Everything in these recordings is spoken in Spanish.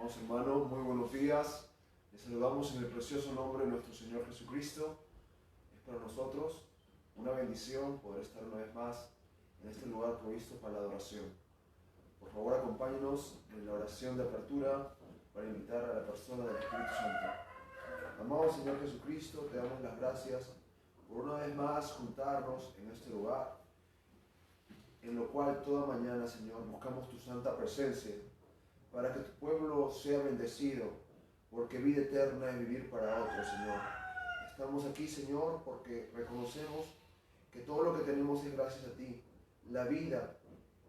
Amados hermanos, muy buenos días. Les saludamos en el precioso nombre de nuestro Señor Jesucristo. Es para nosotros una bendición poder estar una vez más en este lugar provisto para la adoración. Por favor, acompáñenos en la oración de apertura para invitar a la persona del Espíritu Santo. Amado Señor Jesucristo, te damos las gracias por una vez más juntarnos en este lugar, en lo cual toda mañana, Señor, buscamos tu santa presencia, para que tu pueblo sea bendecido, porque vida eterna es vivir para otros, Señor. Estamos aquí, Señor, porque reconocemos que todo lo que tenemos es gracias a ti. La vida,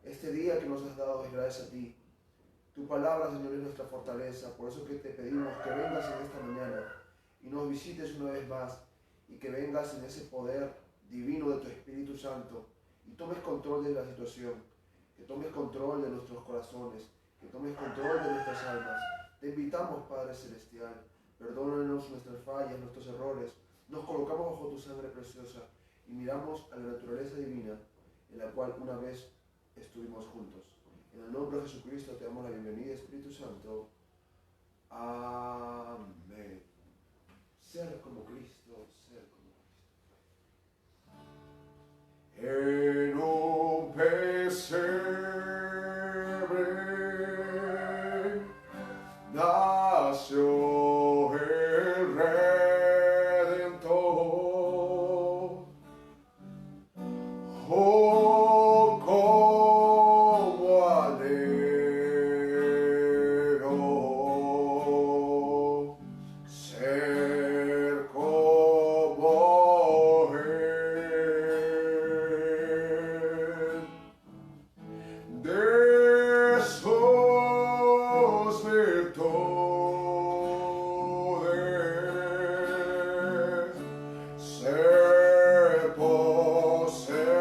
este día que nos has dado es gracias a ti. Tu palabra, Señor, es nuestra fortaleza. Por eso que te pedimos que vengas en esta mañana y nos visites una vez más, y que vengas en ese poder divino de tu Espíritu Santo y tomes control de la situación, que tomes control de nuestros corazones, que tomes control de nuestras almas. Te invitamos, Padre Celestial, perdónanos nuestras fallas, nuestros errores. Nos colocamos bajo tu sangre preciosa y miramos a la naturaleza divina en la cual una vez estuvimos juntos. En el nombre de Jesucristo te damos la bienvenida, Espíritu Santo. Amén. Ser como Cristo, ser como Cristo. En un pesebre nació el Redentor. Oh, cómo alegro ser como él. De esos virtudes ser poseedor.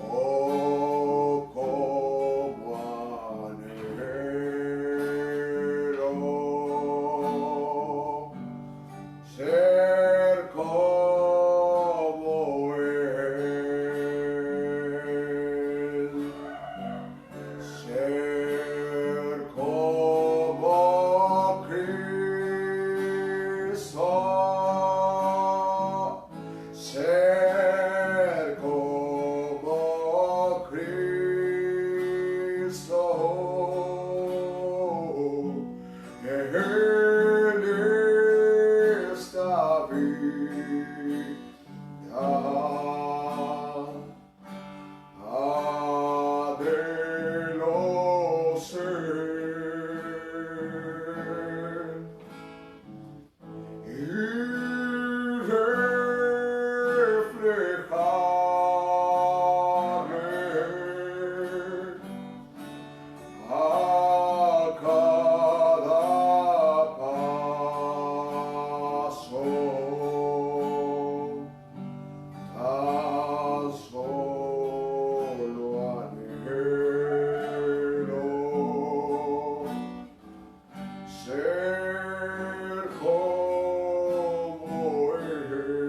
Oh, cómo anhelo ser como él, ser como Cristo, ser como Cristo. En esta vida anhelo ser y reflejarle a cada paso. Tan solo anhelo ser como él.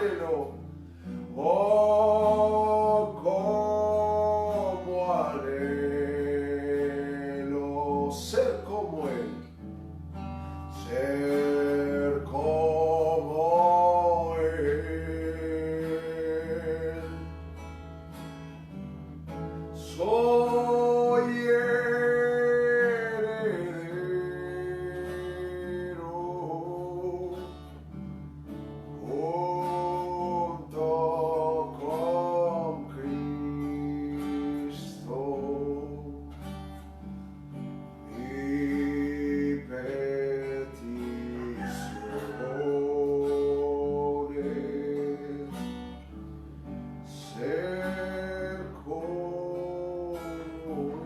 anhelo. Oh, cómo anhelo ser como Él. Ser como Él. Soy heredero junto con Cristo. Mi petición es ser como Él.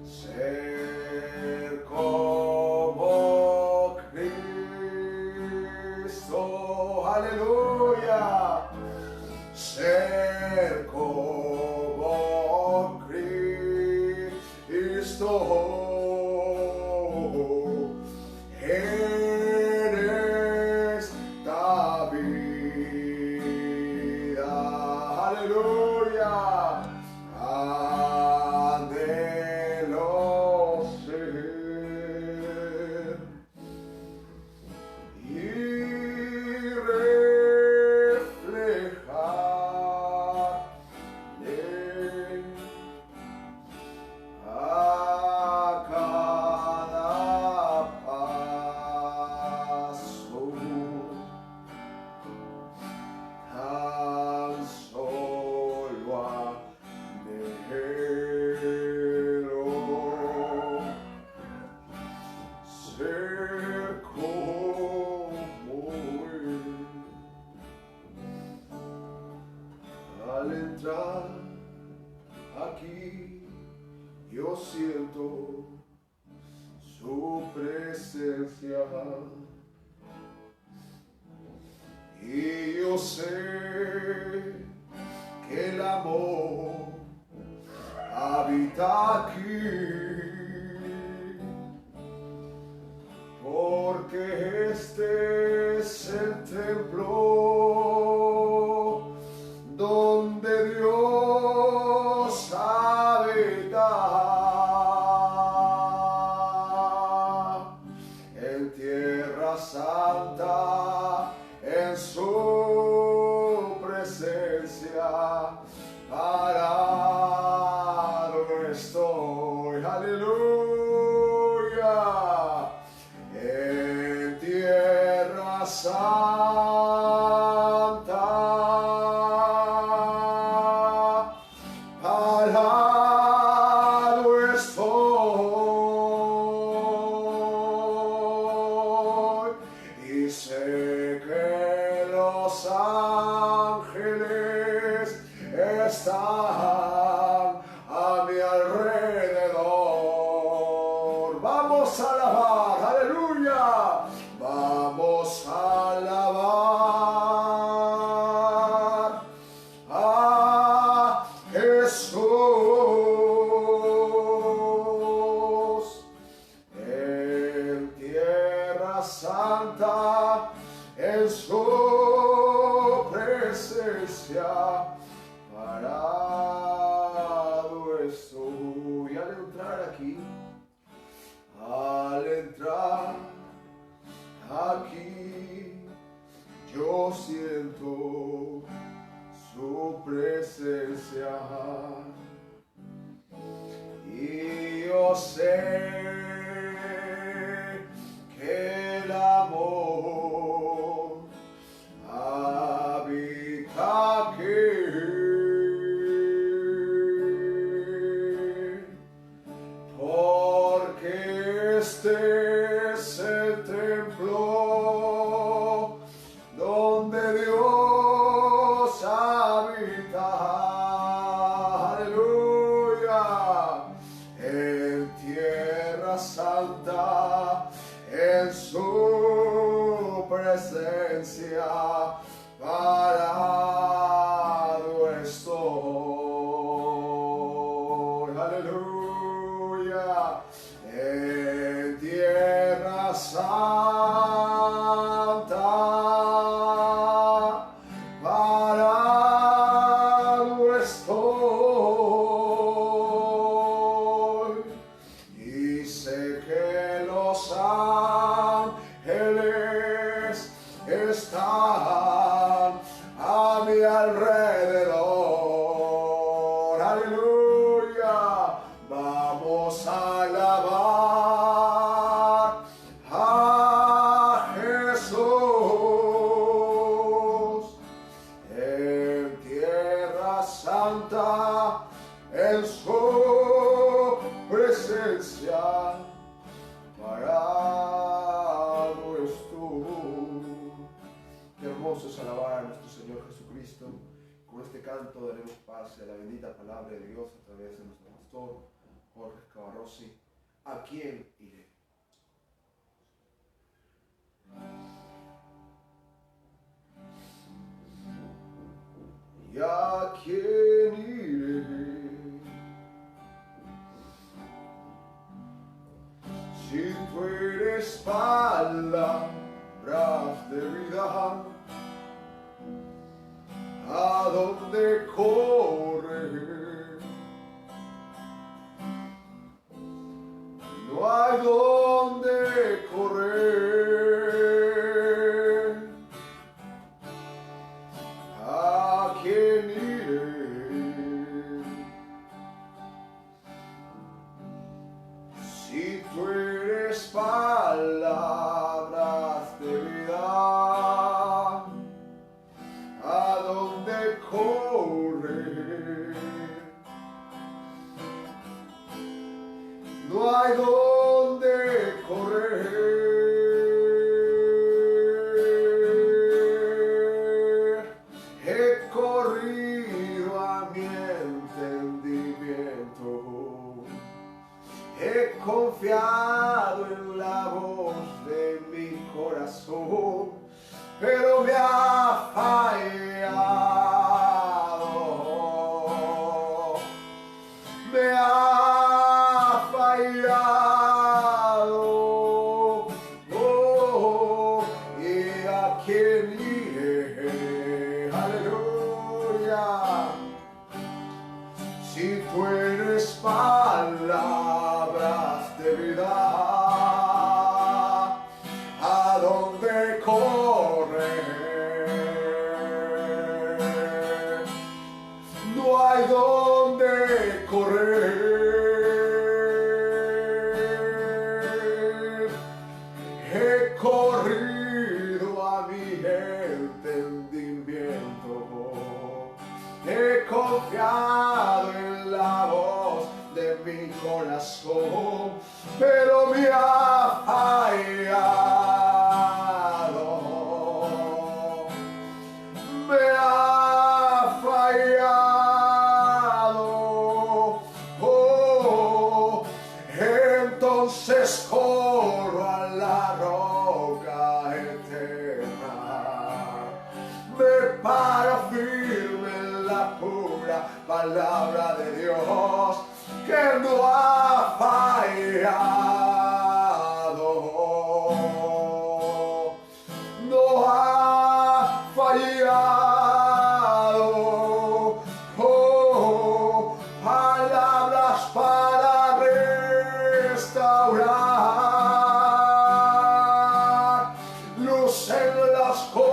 Ser como Cristo. Aleluya. Ser como Cristo en esta vida. Aleluya. Anhelo ser y reflejarle a cada paso. Tan solo anhelo ser como Él. Al entrar aquí, yo siento su presencia y yo sé que el amor habita aquí, porque este es el templo donde Dios habita. En Tierra Santa, en su presencia, parado estoy. Aleluya. En Tierra Santa, parado estoy y sé que los ángeles están a mi alrededor. Vamos a alabar, aleluya. Vamos a alabar a Jesús en Tierra Santa, en su presencia, parado estoy. Al entrar aquí, yo siento su presencia y yo sé que el amor habita aquí, porque este es el templo donde Dios habita. Aleluya. En Tierra Santa, en su presencia, parado estoy. Aleluya. En Tierra Santa, a Jesús en tierra santa, en su presencia parado estuvo. Qué hermoso es alabar a nuestro Señor Jesucristo. Con este canto daremos paz a la bendita palabra de Dios a través de nuestro pastor Jorge Cavarrossi. ¿A quién iré? ¿Y a quién iré? Si tú eres palabras de vida, ¿a dónde correr? No hay dónde correr. ¿A quién iré? Si tú eres palabras de vida, ¿a dónde correr? No hay dónde correr. He corrido a mi entendimiento, he confiado en la voz de mi corazón, pero me ha fallado, me ha fallado. Oh, ¿y a quién iré? Aleluya. Si tú eres palabras de vida, ¿a dónde correr? No hay dónde correr. He corrido a mi entendimiento, he confiado en la voz de mi corazón, pero me ha fallado, me ha fallado. Oh, entonces corro a la roca eterna, me paro firme en la pura palabra de Dios, que no ha fallado, no ha fallado. Oh, palabras para restaurar, luz en la oscuridad.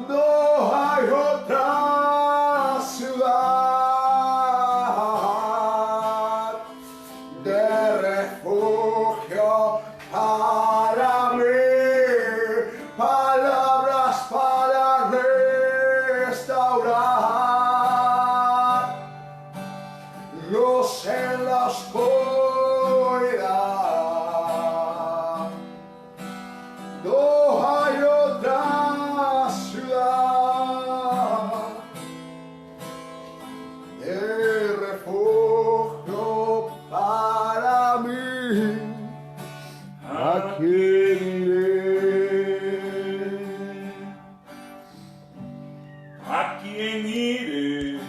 No hay otra ciudad de refugio para mí. Palabras para restaurar, luz en la oscuridad. No hay otra ciudad de refugio para mí. ¿A quién iré? ¿A quién iré?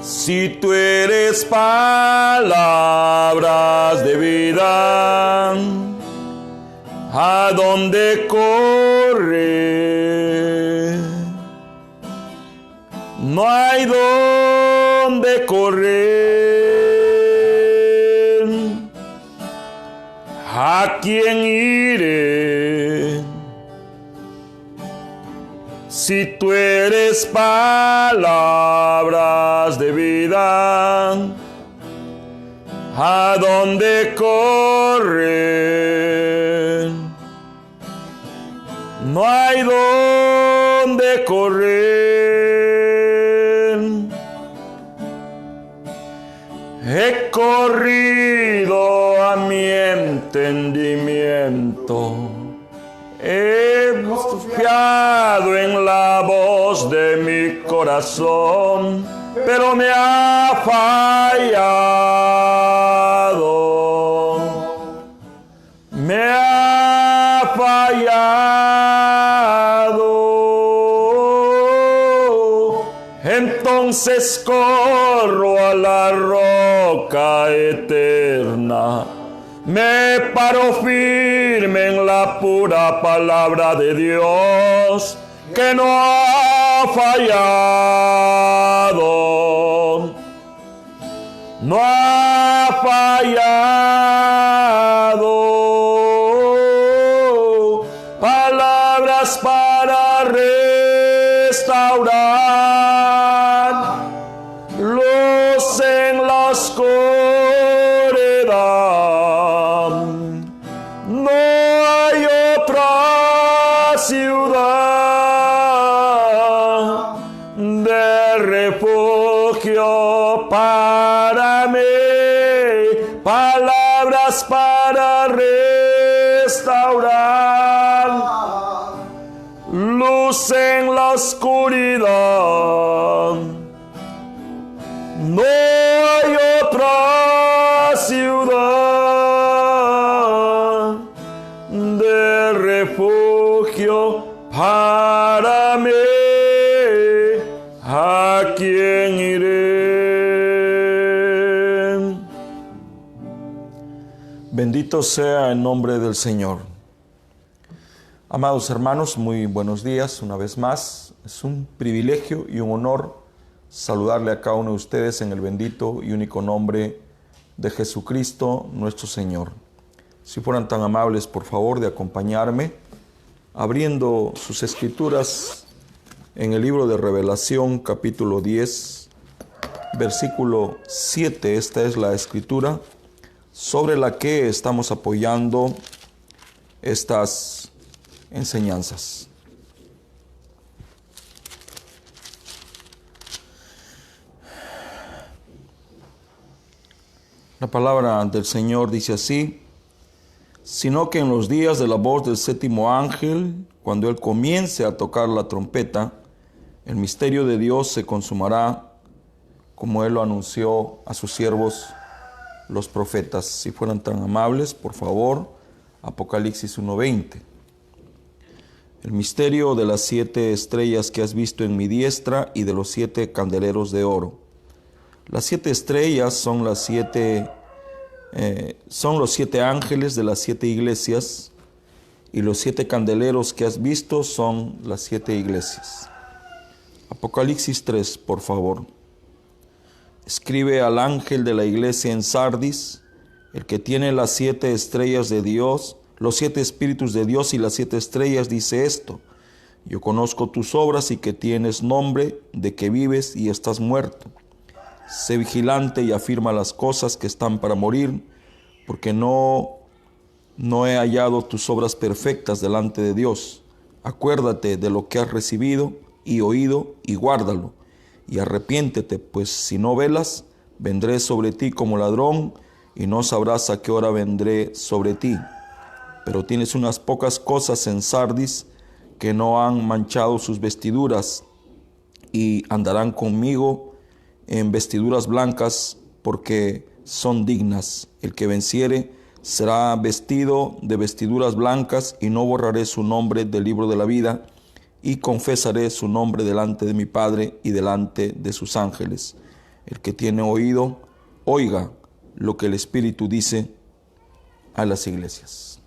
Si tú eres palabras de vida, ¿a dónde correr? No hay dónde correr. ¿A quién iré? Si tú eres palabras de vida, ¿a dónde correr? No hay dónde correr. He corrido a mi entendimiento. He confiado en la voz de mi corazón, pero me ha fallado. Me ha fallado. Entonces corro a la roca eterna. Me paro firme en la pura palabra de Dios, que no ha fallado. No ha fallado. Palabras para restaurar luz en la oscuridad. No hay otra ciudad de refugio para mí. Palabras para restaurar luz en la oscuridad. No hay otra ciudad de refugio para mí. ¿A quién iré? Bendito sea el nombre del Señor. Amados hermanos, muy buenos días una vez más. Es un privilegio y un honor saludarle a cada uno de ustedes en el bendito y único nombre de Jesucristo nuestro Señor. Si fueran tan amables, por favor, de acompañarme abriendo sus escrituras en el libro de Revelación, capítulo 10, versículo 7. Esta es la escritura sobre la que estamos apoyando estas enseñanzas. La palabra del Señor dice así: sino que en los días de la voz del séptimo ángel, cuando él comience a tocar la trompeta, el misterio de Dios se consumará, como él lo anunció a sus siervos los profetas. Si fueran tan amables, por favor, Apocalipsis 1:20. El misterio de las 7 estrellas que has visto en mi diestra y de los 7 candeleros de oro. Las 7 estrellas son los 7 ángeles de las 7 iglesias, y los 7 candeleros que has visto son las 7 iglesias. Apocalipsis 3, por favor. Escribe al ángel de la iglesia en Sardis, el que tiene las 7 estrellas de Dios, los 7 espíritus de Dios y las 7 estrellas, dice esto: yo conozco tus obras y que tienes nombre de que vives y estás muerto. Sé vigilante y afirma las cosas que están para morir, porque no he hallado tus obras perfectas delante de Dios. Acuérdate de lo que has recibido y oído y guárdalo, y arrepiéntete, pues si no velas, vendré sobre ti como ladrón, y no sabrás a qué hora vendré sobre ti. Pero tienes unas pocas cosas en Sardis que no han manchado sus vestiduras, y andarán conmigo en vestiduras blancas, porque son dignas. El que venciere será vestido de vestiduras blancas, y no borraré su nombre del libro de la vida, y confesaré su nombre delante de mi Padre y delante de sus ángeles. El que tiene oído, oiga lo que el Espíritu dice a las iglesias.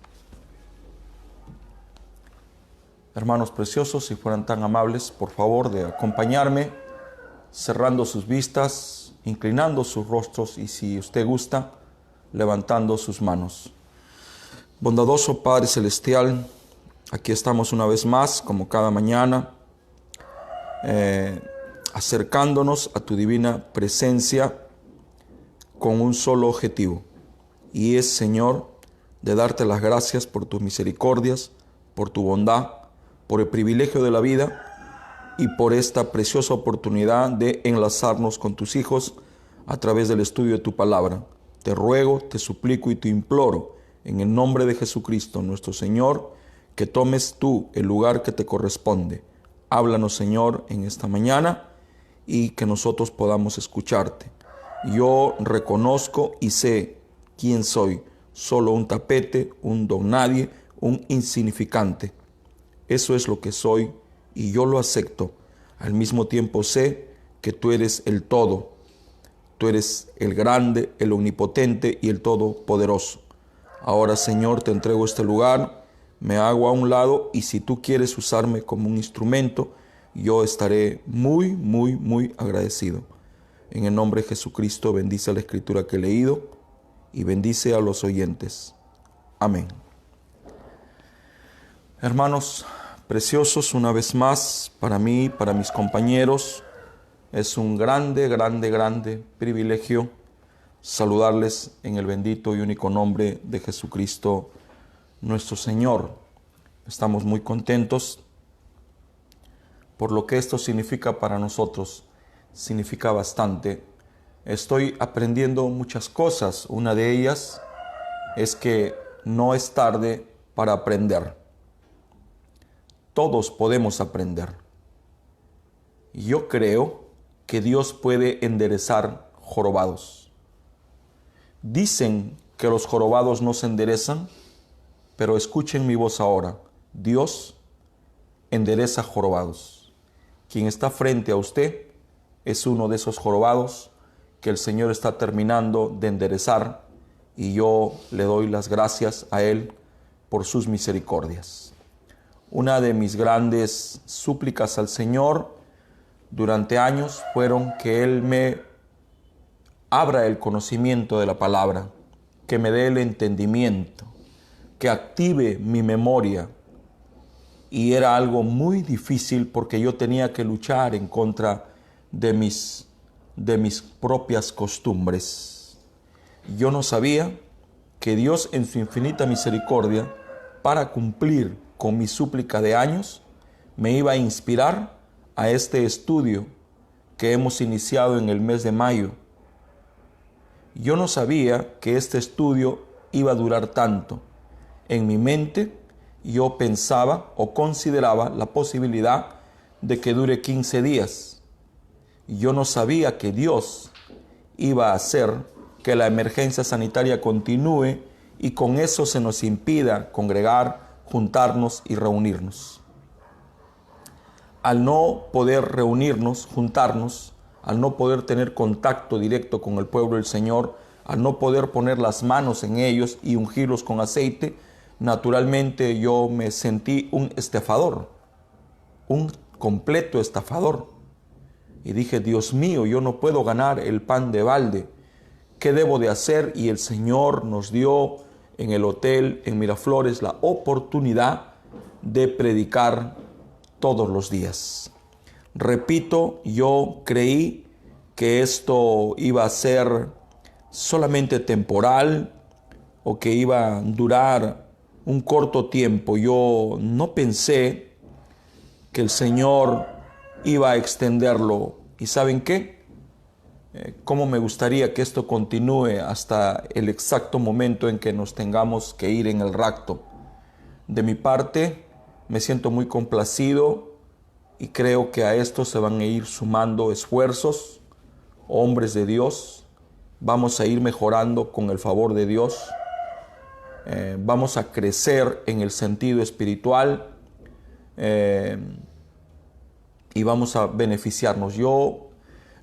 Hermanos preciosos, si fueran tan amables, por favor, de acompañarme, cerrando sus vistas, inclinando sus rostros y, si usted gusta, levantando sus manos. Bondadoso Padre Celestial, aquí estamos una vez más, como cada mañana, acercándonos a tu divina presencia con un solo objetivo, y es, Señor, de darte las gracias por tus misericordias, por tu bondad, por el privilegio de la vida y por esta preciosa oportunidad de enlazarnos con tus hijos a través del estudio de tu palabra. Te ruego, te suplico y te imploro, en el nombre de Jesucristo, nuestro Señor, que tomes tú el lugar que te corresponde. Háblanos, Señor, en esta mañana y que nosotros podamos escucharte. Yo reconozco y sé quién soy, solo un tapete, un don nadie, un insignificante. Eso es lo que soy y yo lo acepto. Al mismo tiempo sé que tú eres el todo. Tú eres el grande, el omnipotente y el todopoderoso. Ahora, Señor, te entrego este lugar, me hago a un lado y si tú quieres usarme como un instrumento, yo estaré muy, muy, muy agradecido. En el nombre de Jesucristo, bendice la escritura que he leído y bendice a los oyentes. Amén. Hermanos preciosos, una vez más, para mí, para mis compañeros, es un grande, grande, grande privilegio saludarles en el bendito y único nombre de Jesucristo, nuestro Señor. Estamos muy contentos por lo que esto significa para nosotros. Significa bastante. Estoy aprendiendo muchas cosas. Una de ellas es que no es tarde para aprender. Todos podemos aprender. Yo creo que Dios puede enderezar jorobados. Dicen que los jorobados no se enderezan, pero escuchen mi voz ahora. Dios endereza jorobados. Quien está frente a usted es uno de esos jorobados que el Señor está terminando de enderezar y yo le doy las gracias a Él por sus misericordias. Una de mis grandes súplicas al Señor durante años fueron que Él me abra el conocimiento de la palabra, que me dé el entendimiento, que active mi memoria. Y era algo muy difícil porque yo tenía que luchar en contra de mis propias costumbres. Yo no sabía que Dios en su infinita misericordia, para cumplir con mi súplica de años, me iba a inspirar a este estudio que hemos iniciado en el mes de mayo. Yo no sabía que este estudio iba a durar tanto. En mi mente yo pensaba o consideraba la posibilidad de que dure 15 días. Yo no sabía que Dios iba a hacer que la emergencia sanitaria continúe y con eso se nos impida congregar, juntarnos y reunirnos. Al no poder reunirnos, juntarnos, al no poder tener contacto directo con el pueblo del Señor, al no poder poner las manos en ellos y ungirlos con aceite, naturalmente yo me sentí un estafador, un completo estafador. Y dije, Dios mío, yo no puedo ganar el pan de balde. ¿Qué debo de hacer? Y el Señor nos dio en el hotel en Miraflores la oportunidad de predicar todos los días. Repito, yo creí que esto iba a ser solamente temporal o que iba a durar un corto tiempo. Yo no pensé que el Señor iba a extenderlo. ¿Y saben qué? Cómo me gustaría que esto continúe hasta el exacto momento en que nos tengamos que ir en el rapto. De mi parte, me siento muy complacido y creo que a esto se van a ir sumando esfuerzos, hombres de Dios. Vamos a ir mejorando con el favor de Dios. Vamos a crecer en el sentido espiritual y vamos a beneficiarnos. Yo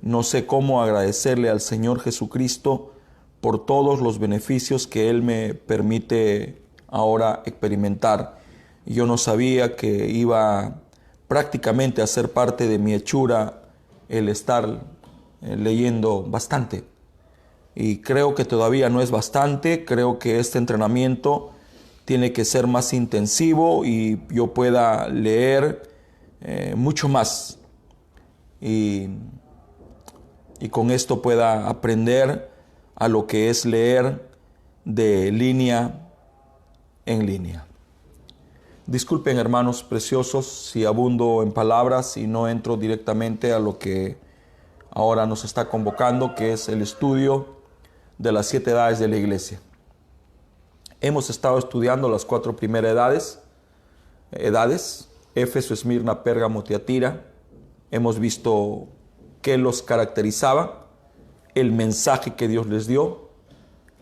no sé cómo agradecerle al Señor Jesucristo por todos los beneficios que Él me permite ahora experimentar. Yo no sabía que iba prácticamente a ser parte de mi hechura el estar leyendo bastante. Y creo que todavía no es bastante. Creo que este entrenamiento tiene que ser más intensivo y yo pueda leer mucho más. y con esto pueda aprender a lo que es leer de línea en línea. Disculpen, hermanos preciosos, si abundo en palabras y no entro directamente a lo que ahora nos está convocando, que es el estudio de las 7 edades de la iglesia. Hemos estado estudiando las 4 primeras edades, Éfeso, Esmirna, Pérgamo, Tiatira. Hemos visto qué los caracterizaba, el mensaje que Dios les dio,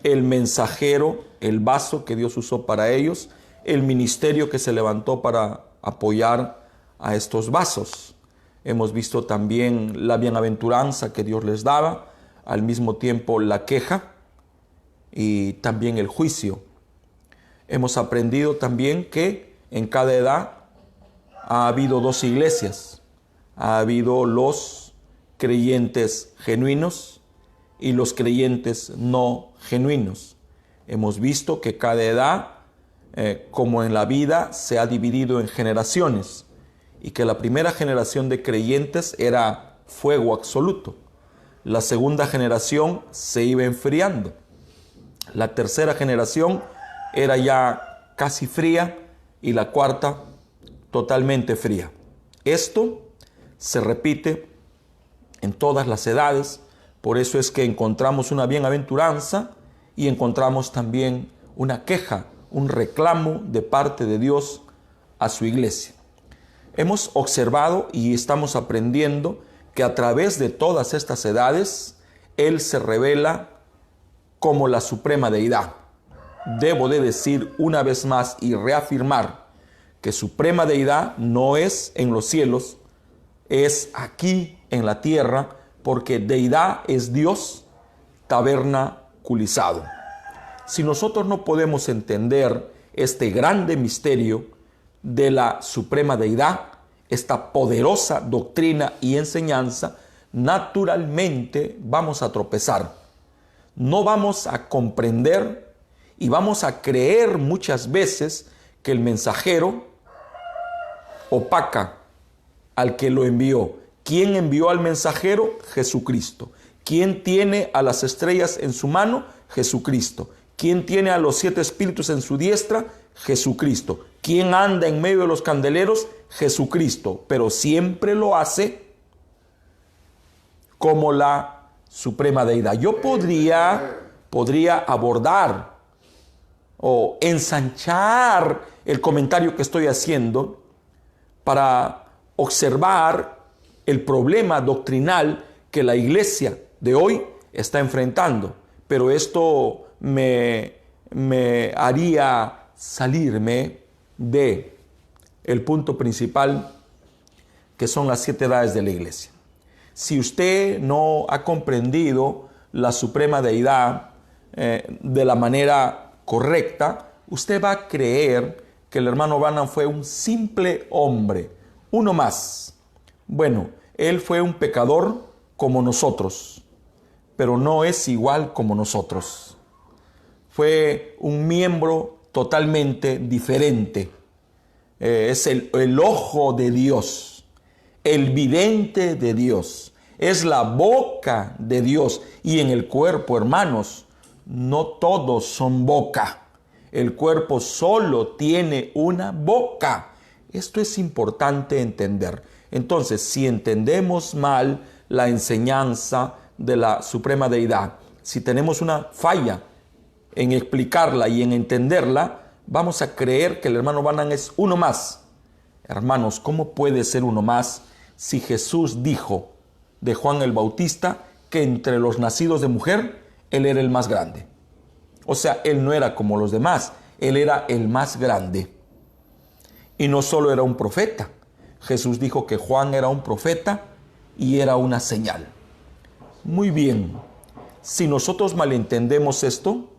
el mensajero, el vaso que Dios usó para ellos, el ministerio que se levantó para apoyar a estos vasos. Hemos visto también la bienaventuranza que Dios les daba, al mismo tiempo la queja y también el juicio. Hemos aprendido también que en cada edad ha habido 2 iglesias. Ha habido los creyentes genuinos y los creyentes no genuinos. Hemos visto que cada edad, como en la vida, se ha dividido en generaciones y que la primera generación de creyentes era fuego absoluto. La segunda generación se iba enfriando. La tercera generación era ya casi fría y la cuarta totalmente fría. Esto se repite en todas las edades, por eso es que encontramos una bienaventuranza y encontramos también una queja, un reclamo de parte de Dios a su iglesia. Hemos observado y estamos aprendiendo que a través de todas estas edades, Él se revela como la suprema deidad. Debo de decir una vez más y reafirmar que suprema deidad no es en los cielos, es aquí en la tierra, porque deidad es Dios tabernaculizado. Si nosotros no podemos entender este grande misterio de la suprema deidad, esta poderosa doctrina y enseñanza, naturalmente vamos a tropezar. No vamos a comprender y vamos a creer muchas veces que el mensajero opaca al que lo envió. ¿Quién envió al mensajero? Jesucristo. ¿Quién tiene a las estrellas en su mano? Jesucristo. ¿Quién tiene a los 7 espíritus en su diestra? Jesucristo. ¿Quién anda en medio de los candeleros? Jesucristo. Pero siempre lo hace como la suprema deidad. Yo podría abordar o ensanchar el comentario que estoy haciendo para observar el problema doctrinal que la iglesia de hoy está enfrentando. Pero esto me haría salirme de el punto principal, que son las 7 edades de la iglesia. Si usted no ha comprendido la suprema deidad de la manera correcta, usted va a creer que el hermano Branham fue un simple hombre, uno más. Bueno, él fue un pecador como nosotros, pero no es igual como nosotros. Fue un miembro totalmente diferente. Es el ojo de Dios, el vidente de Dios, es la boca de Dios. Y en el cuerpo, hermanos, no todos son boca. El cuerpo solo tiene una boca. Esto es importante entender. Entonces, si entendemos mal la enseñanza de la suprema deidad, si tenemos una falla en explicarla y en entenderla, vamos a creer que el hermano Branham es uno más. Hermanos, ¿cómo puede ser uno más si Jesús dijo de Juan el Bautista que entre los nacidos de mujer, él era el más grande? O sea, él no era como los demás, él era el más grande. Y no solo era un profeta. Jesús dijo que Juan era un profeta y era una señal. Muy bien, si nosotros malentendemos esto,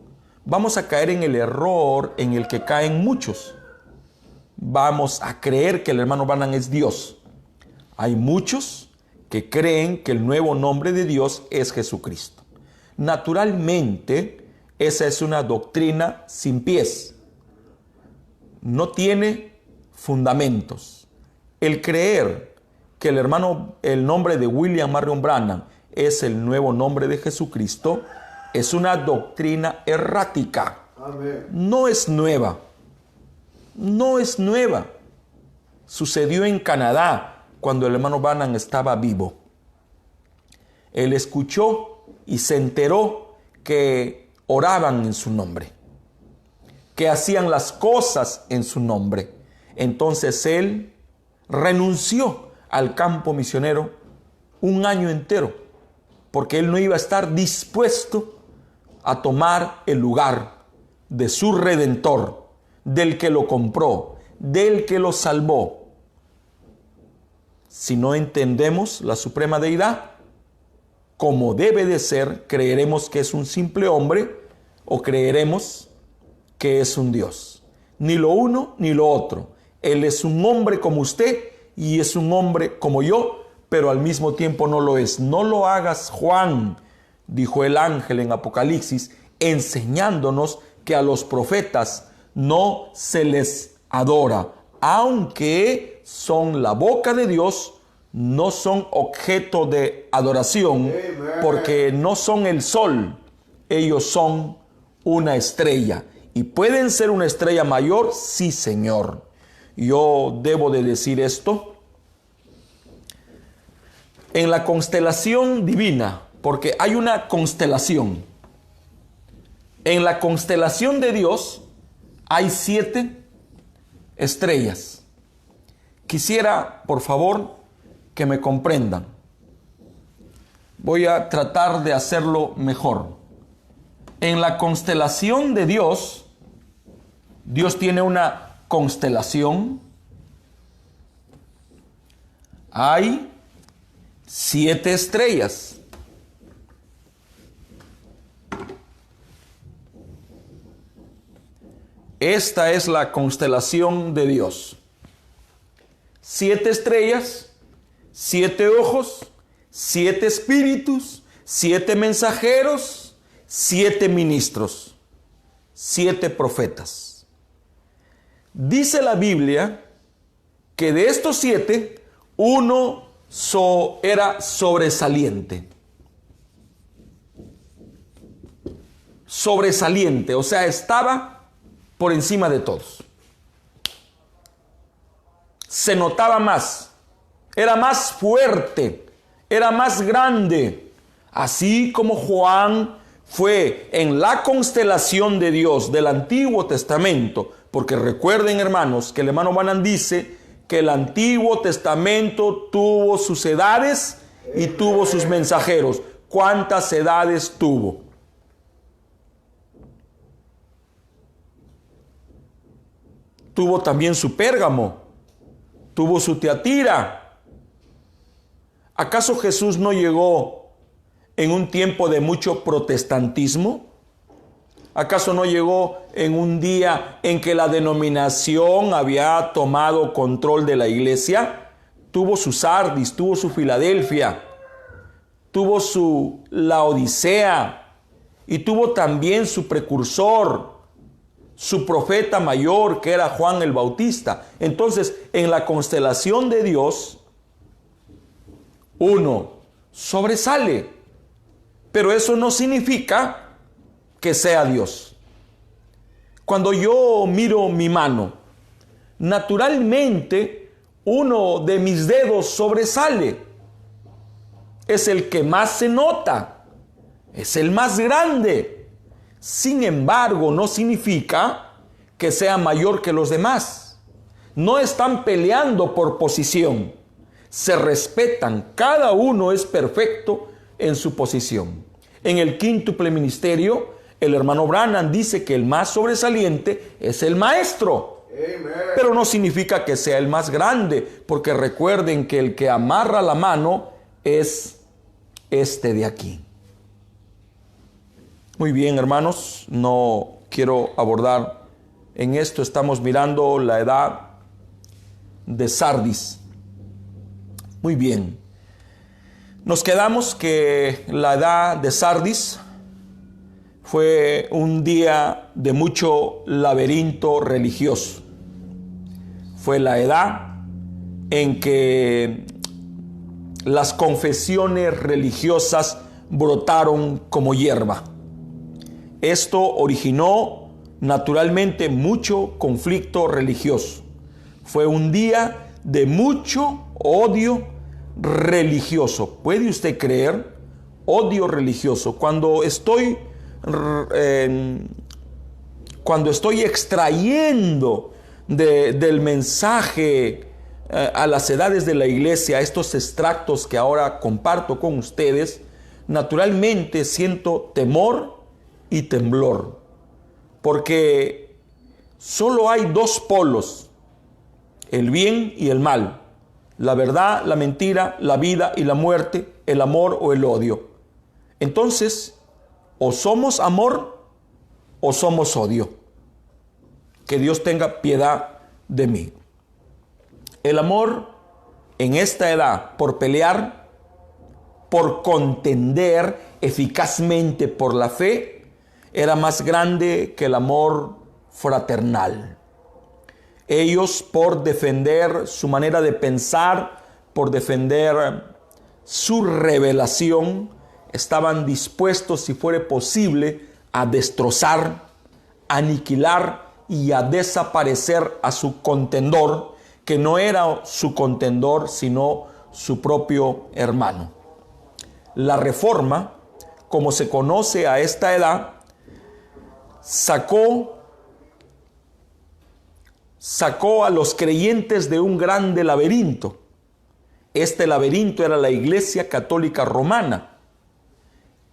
vamos a caer en el error en el que caen muchos. Vamos a creer que el hermano Branham es Dios. Hay muchos que creen que el nuevo nombre de Dios es Jesucristo. Naturalmente, esa es una doctrina sin pies. No tiene fundamentos. El creer que el nombre de William Marion Branham es el nuevo nombre de Jesucristo, es una doctrina errática. Amén. No es nueva. No es nueva. Sucedió en Canadá cuando el hermano Branham estaba vivo. Él escuchó y se enteró que oraban en su nombre, que hacían las cosas en su nombre. Entonces él renunció al campo misionero un año entero, porque él no iba a estar dispuesto a tomar el lugar de su Redentor, del que lo compró, del que lo salvó. Si no entendemos la suprema deidad como debe de ser, creeremos que es un simple hombre o creeremos que es un Dios. Ni lo uno ni lo otro. Él es un hombre como usted y es un hombre como yo, pero al mismo tiempo no lo es. No lo hagas, Juan, dijo el ángel en Apocalipsis, enseñándonos que a los profetas no se les adora, aunque son la boca de Dios, no son objeto de adoración, porque no son el sol, ellos son una estrella. ¿Y pueden ser una estrella mayor? Sí, Señor. Yo debo de decir esto. En la constelación divina, porque hay una constelación. En la constelación de Dios hay 7 estrellas. Quisiera, por favor, que me comprendan. Voy a tratar de hacerlo mejor. En la constelación de Dios, Dios tiene una constelación. Hay 7 estrellas. Esta es la constelación de Dios. 7 estrellas, 7 ojos, 7 espíritus, 7 mensajeros, 7 ministros, 7 profetas. Dice la Biblia que de estos 7, uno era sobresaliente. Sobresaliente, o sea, estaba por encima de todos. Se notaba más, era más fuerte, era más grande. Así como Juan fue en la constelación de Dios del Antiguo Testamento, porque recuerden, hermanos, que el hermano Branham dice que el Antiguo Testamento tuvo sus edades y tuvo sus mensajeros. ¿Cuántas edades tuvo? Tuvo también su Pérgamo, tuvo su Tiatira. ¿Acaso Jesús no llegó en un tiempo de mucho protestantismo? ¿Acaso no llegó en un día en que la denominación había tomado control de la iglesia? Tuvo su Sardis, tuvo su Filadelfia, tuvo su Laodicea y tuvo también su precursor, su profeta mayor, que era Juan el Bautista. Entonces, en la constelación de Dios, uno sobresale, pero eso no significa que sea Dios. Cuando yo miro mi mano, naturalmente uno de mis dedos sobresale. Es el que más se nota, es el más grande. Sin embargo, no significa que sea mayor que los demás. No están peleando por posición. Se respetan. Cada uno es perfecto en su posición. En el quíntuple ministerio, el hermano Branham dice que el más sobresaliente es el maestro. Amen. Pero no significa que sea el más grande, porque recuerden que el que amarra la mano es este de aquí. Muy bien, hermanos, no quiero abordar en esto. Estamos mirando la edad de Sardis. Muy bien. Nos quedamos que la edad de Sardis fue un día de mucho laberinto religioso. Fue la edad en que las confesiones religiosas brotaron como hierba. Esto originó naturalmente mucho conflicto religioso. Fue un día de mucho odio religioso. ¿Puede usted creer? Odio religioso. Cuando estoy extrayendo del mensaje a las edades de la iglesia, estos extractos que ahora comparto con ustedes, naturalmente siento temor y temblor, porque solo hay dos polos, el bien y el mal, la verdad, la mentira, la vida y la muerte, el amor o el odio. Entonces, o somos amor o somos odio. Que Dios tenga piedad de mí. El amor en esta edad, por pelear, por contender eficazmente por la fe, era más grande que el amor fraternal. Ellos, por defender su manera de pensar, por defender su revelación, estaban dispuestos, si fuera posible, a destrozar, aniquilar y a desaparecer a su contendor, que no era su contendor, sino su propio hermano. La Reforma, como se conoce a esta edad, sacó a los creyentes de un grande laberinto. Este laberinto era la Iglesia Católica Romana.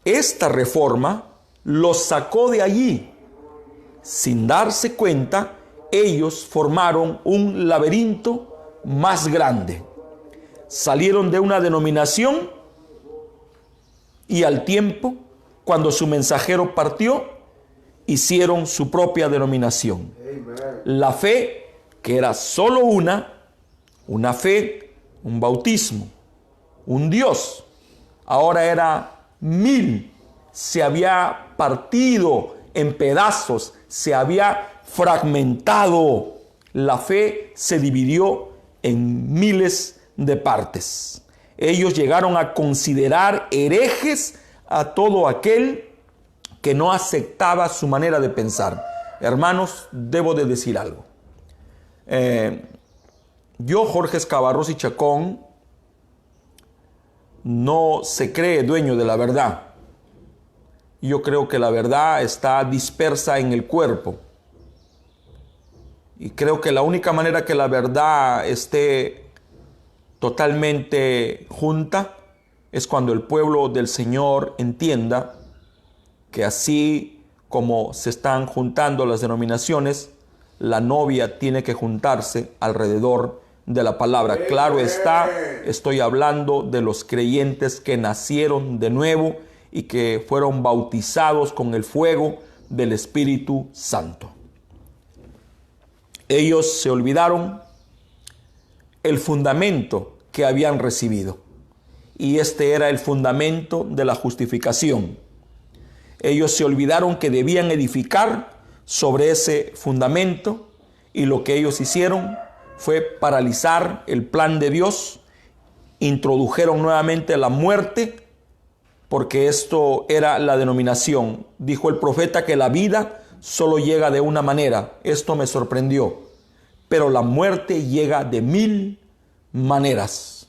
Esta Reforma los sacó de allí. Sin darse cuenta, ellos formaron un laberinto más grande. Salieron de una denominación y al tiempo, cuando su mensajero partió, hicieron su propia denominación. La fe, que era solo una fe, un bautismo, un Dios, ahora era 1000. Se había partido en pedazos, se había fragmentado. La fe se dividió en miles de partes. Ellos llegaron a considerar herejes a todo aquel que no aceptaba su manera de pensar. Hermanos, debo de decir algo. Yo, Jorge Escabarros y Chacón, no se cree dueño de la verdad. Yo creo que la verdad está dispersa en el cuerpo. Y creo que la única manera que la verdad esté totalmente junta es cuando el pueblo del Señor entienda que así como se están juntando las denominaciones, la novia tiene que juntarse alrededor de la palabra. Claro está, estoy hablando de los creyentes que nacieron de nuevo y que fueron bautizados con el fuego del Espíritu Santo. Ellos se olvidaron el fundamento que habían recibido, y este era el fundamento de la justificación. Ellos se olvidaron que debían edificar sobre ese fundamento, y lo que ellos hicieron fue paralizar el plan de Dios. Introdujeron nuevamente la muerte, porque esto era la denominación. Dijo el profeta que la vida solo llega de una manera. Esto me sorprendió. Pero la muerte llega de 1000 maneras.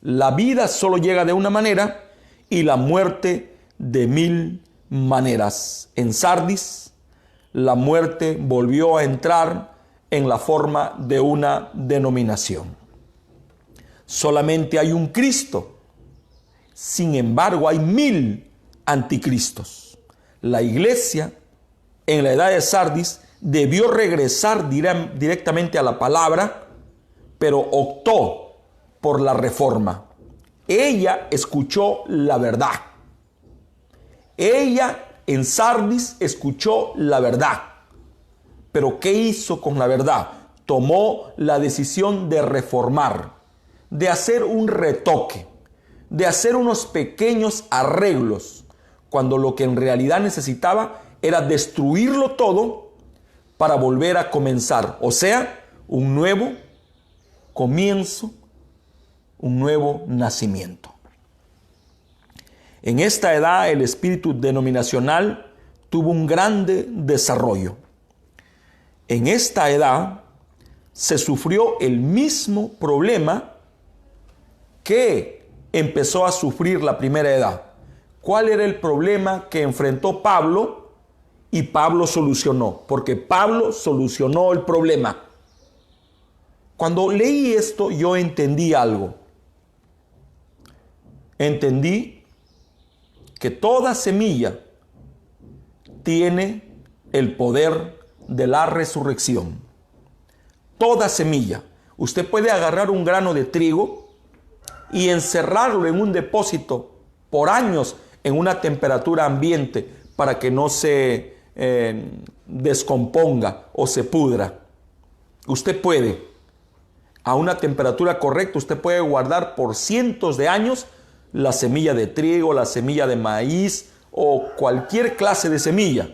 La vida solo llega de una manera y la muerte de 1000 maneras. En Sardis, la muerte volvió a entrar en la forma de una denominación. Solamente hay un Cristo. Sin embargo, hay 1000 anticristos. La iglesia en la edad de Sardis debió regresar directamente a la palabra, pero optó por la reforma. Ella escuchó la verdad. Ella en Sardis escuchó la verdad. Pero ¿qué hizo con la verdad? Tomó la decisión de reformar, de hacer un retoque, de hacer unos pequeños arreglos, cuando lo que en realidad necesitaba era destruirlo todo para volver a comenzar. O sea, un nuevo comienzo un nuevo nacimiento. En esta edad el espíritu denominacional tuvo un grande desarrollo. En esta edad se sufrió el mismo problema que empezó a sufrir la primera edad. ¿Cuál era el problema que enfrentó Pablo y Pablo solucionó? Porque Pablo solucionó el problema. Cuando leí esto, yo entendí algo. Entendí que toda semilla tiene el poder de la resurrección. Toda semilla. Usted puede agarrar un grano de trigo y encerrarlo en un depósito por años en una temperatura ambiente para que no se descomponga o se pudra. Usted puede, a una temperatura correcta, usted puede guardar por cientos de años la semilla de trigo, la semilla de maíz o cualquier clase de semilla.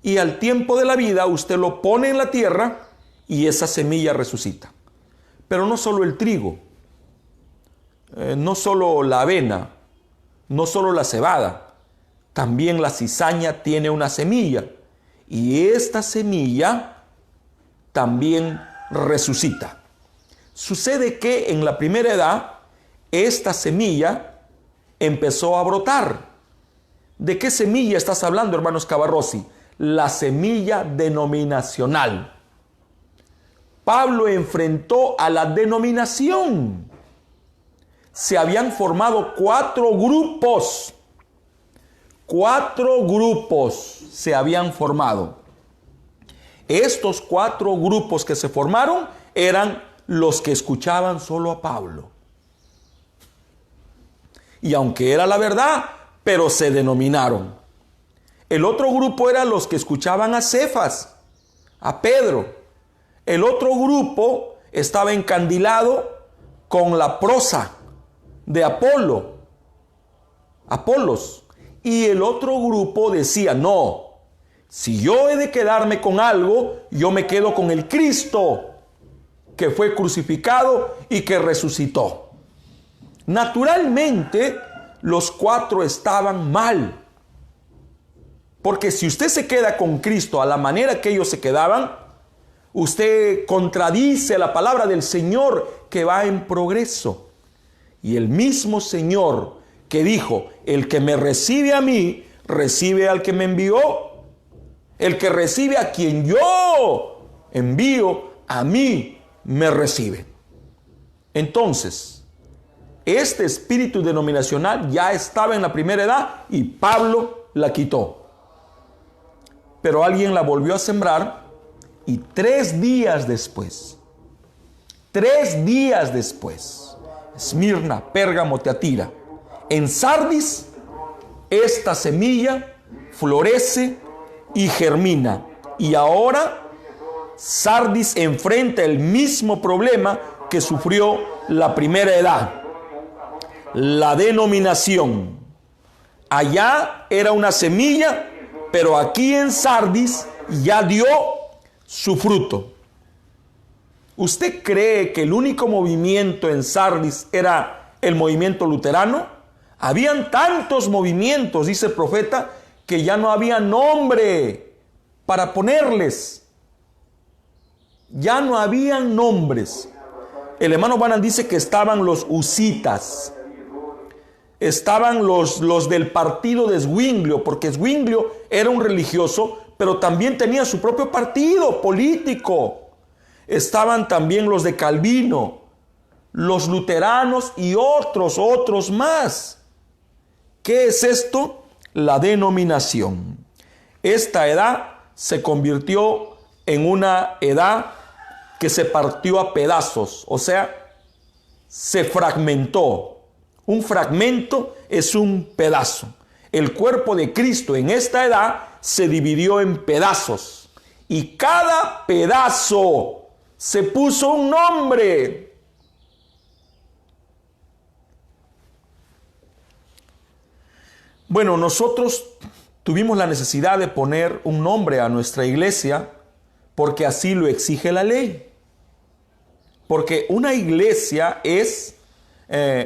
Y al tiempo de la vida usted lo pone en la tierra y esa semilla resucita. Pero no solo el trigo, no solo la avena, no solo la cebada, también la cizaña tiene una semilla y esta semilla también resucita. Sucede que en la primera edad esta semilla empezó a brotar. ¿De qué semilla estás hablando, hermanos Cavarrossi? La semilla denominacional. Pablo enfrentó a la denominación. Se habían formado 4 grupos. 4 grupos se habían formado. Estos 4 grupos que se formaron eran los que escuchaban solo a Pablo. Y aunque era la verdad, pero se denominaron. El otro grupo eran los que escuchaban a Cefas, a Pedro. El otro grupo estaba encandilado con la prosa de Apolos. Y el otro grupo decía, no, si yo he de quedarme con algo, yo me quedo con el Cristo que fue crucificado y que resucitó. Naturalmente, los 4 estaban mal. Porque si usted se queda con Cristo a la manera que ellos se quedaban, usted contradice la palabra del Señor que va en progreso. Y el mismo Señor que dijo, el que me recibe a mí, recibe al que me envió. El que recibe a quien yo envío, a mí me recibe. Entonces, este espíritu denominacional ya estaba en la primera edad y Pablo la quitó. Pero alguien la volvió a sembrar y 3 días después, Esmirna, Pérgamo, Teatira, en Sardis, esta semilla florece y germina. Y ahora Sardis enfrenta el mismo problema que sufrió la primera edad. La denominación. Allá era una semilla, pero aquí en Sardis ya dio su fruto. ¿Usted cree que el único movimiento en Sardis era el movimiento luterano? Habían tantos movimientos, dice el profeta, que ya no había nombre para ponerles. Ya no habían nombres. El hermano Branham dice que estaban los husitas. Estaban los del partido de Zwinglio, porque Zwinglio era un religioso, pero también tenía su propio partido político. Estaban también los de Calvino, los luteranos y otros más. ¿Qué es esto? La denominación. Esta edad se convirtió en una edad que se partió a pedazos, o sea, se fragmentó. Un fragmento es un pedazo. El cuerpo de Cristo en esta edad se dividió en pedazos y cada pedazo se puso un nombre. Bueno, nosotros tuvimos la necesidad de poner un nombre a nuestra iglesia porque así lo exige la ley. Porque una iglesia es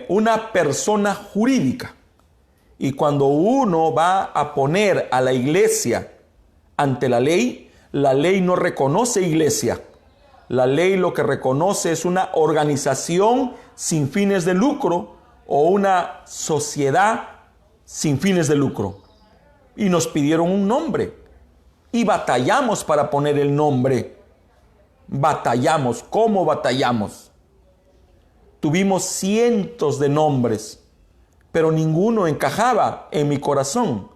una persona jurídica. Y cuando uno va a poner a la iglesia ante la ley no reconoce iglesia. La ley lo que reconoce es una organización sin fines de lucro o una sociedad sin fines de lucro. Y nos pidieron un nombre. Y batallamos para poner el nombre. Batallamos. ¿Cómo batallamos? Tuvimos cientos de nombres, pero ninguno encajaba en mi corazón.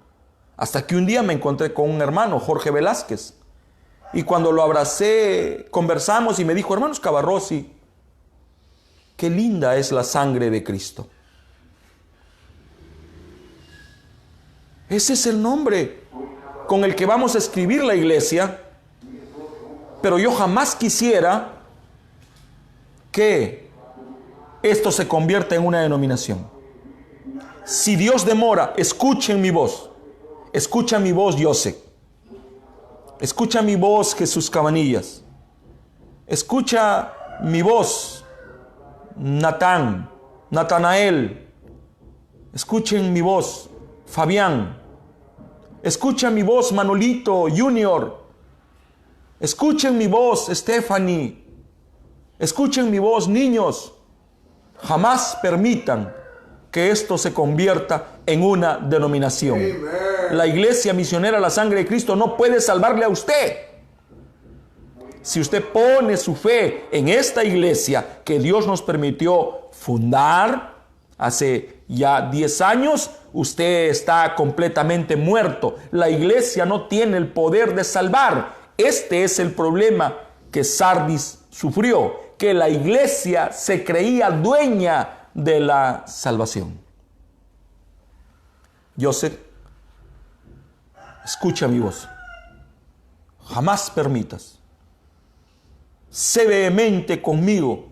Hasta que un día me encontré con un hermano, Jorge Velázquez. Y cuando lo abracé, conversamos y me dijo: hermano Cavarrossi, qué linda es la sangre de Cristo. Ese es el nombre con el que vamos a escribir la iglesia. Pero yo jamás quisiera que esto se convierta en una denominación. Si Dios demora, escuchen mi voz. Escucha mi voz, José. Escucha mi voz, Jesús Cabanillas. Escucha mi voz, Natanael. Escuchen mi voz, Fabián. Escucha mi voz, Manolito Junior. Escuchen mi voz, Stephanie. Escuchen mi voz, niños. Jamás permitan que esto se convierta en una denominación. Amen. La Iglesia Misionera La Sangre de Cristo no puede salvarle a usted. Si usted pone su fe en esta iglesia que Dios nos permitió fundar hace ya 10 años, usted está completamente muerto. La iglesia no tiene el poder de salvar. Este es el problema que Sardis sufrió, que la iglesia se creía dueña de la salvación. Joseph, escucha mi voz. Jamás permitas. Sé vehemente conmigo.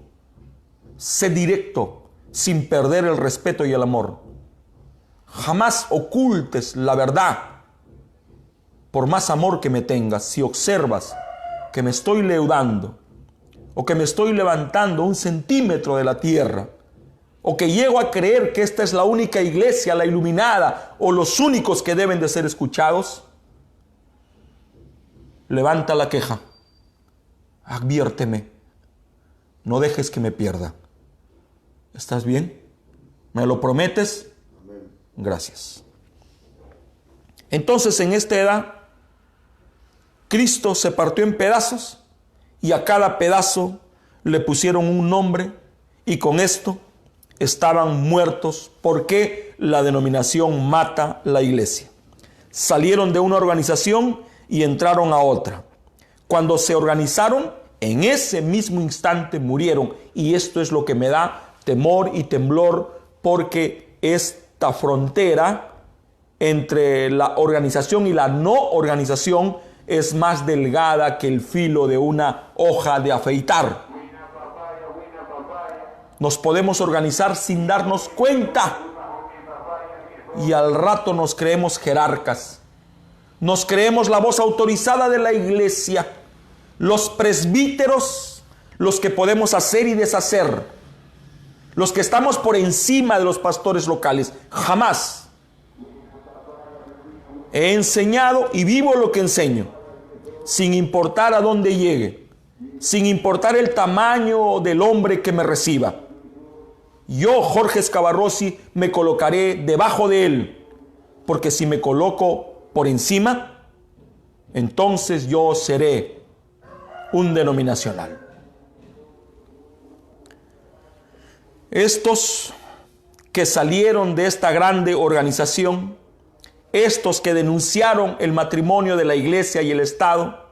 Sé directo, sin perder el respeto y el amor. Jamás ocultes la verdad. Por más amor que me tengas, si observas que me estoy leudando o que me estoy levantando 1 centímetro de la tierra, o que llego a creer que esta es la única iglesia, la iluminada, o los únicos que deben de ser escuchados, levanta la queja, adviérteme, no dejes que me pierda. ¿Estás bien? ¿Me lo prometes? Gracias. Entonces, en esta edad, Cristo se partió en pedazos y a cada pedazo le pusieron un nombre, y con esto estaban muertos, porque la denominación mata la iglesia. Salieron de una organización y entraron a otra. Cuando se organizaron, en ese mismo instante murieron, y esto es lo que me da temor y temblor, porque esta frontera entre la organización y la no organización es más delgada que el filo de una hoja de afeitar. Nos podemos organizar sin darnos cuenta, y al rato nos creemos jerarcas. Nos creemos la voz autorizada de la iglesia, los presbíteros, los que podemos hacer y deshacer, los que estamos por encima de los pastores locales. Jamás. He enseñado y vivo lo que enseño, sin importar a dónde llegue, sin importar el tamaño del hombre que me reciba. Yo, Jorge Cavarrossi, me colocaré debajo de él, porque si me coloco por encima, entonces yo seré un denominacional. Estos que salieron de esta grande organización, estos que denunciaron el matrimonio de la iglesia y el Estado,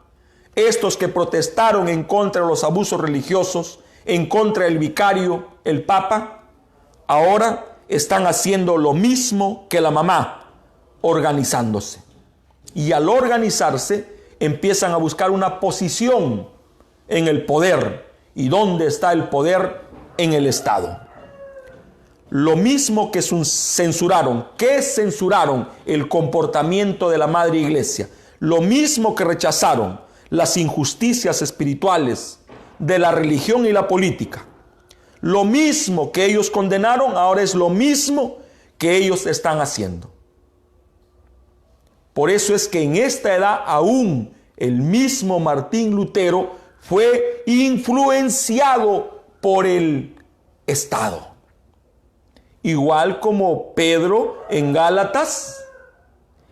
estos que protestaron en contra de los abusos religiosos, en contra del vicario, el Papa, ahora están haciendo lo mismo que la mamá, organizándose. Y al organizarse, empiezan a buscar una posición en el poder. ¿Y dónde está el poder? En el Estado. Lo mismo que censuraron. ¿Qué censuraron? El comportamiento de la Madre Iglesia. Lo mismo que rechazaron las injusticias espirituales de la religión y la política. Lo mismo que ellos condenaron, ahora es lo mismo que ellos están haciendo. Por eso es que en esta edad aún el mismo Martín Lutero fue influenciado por el Estado. Igual como Pedro en Gálatas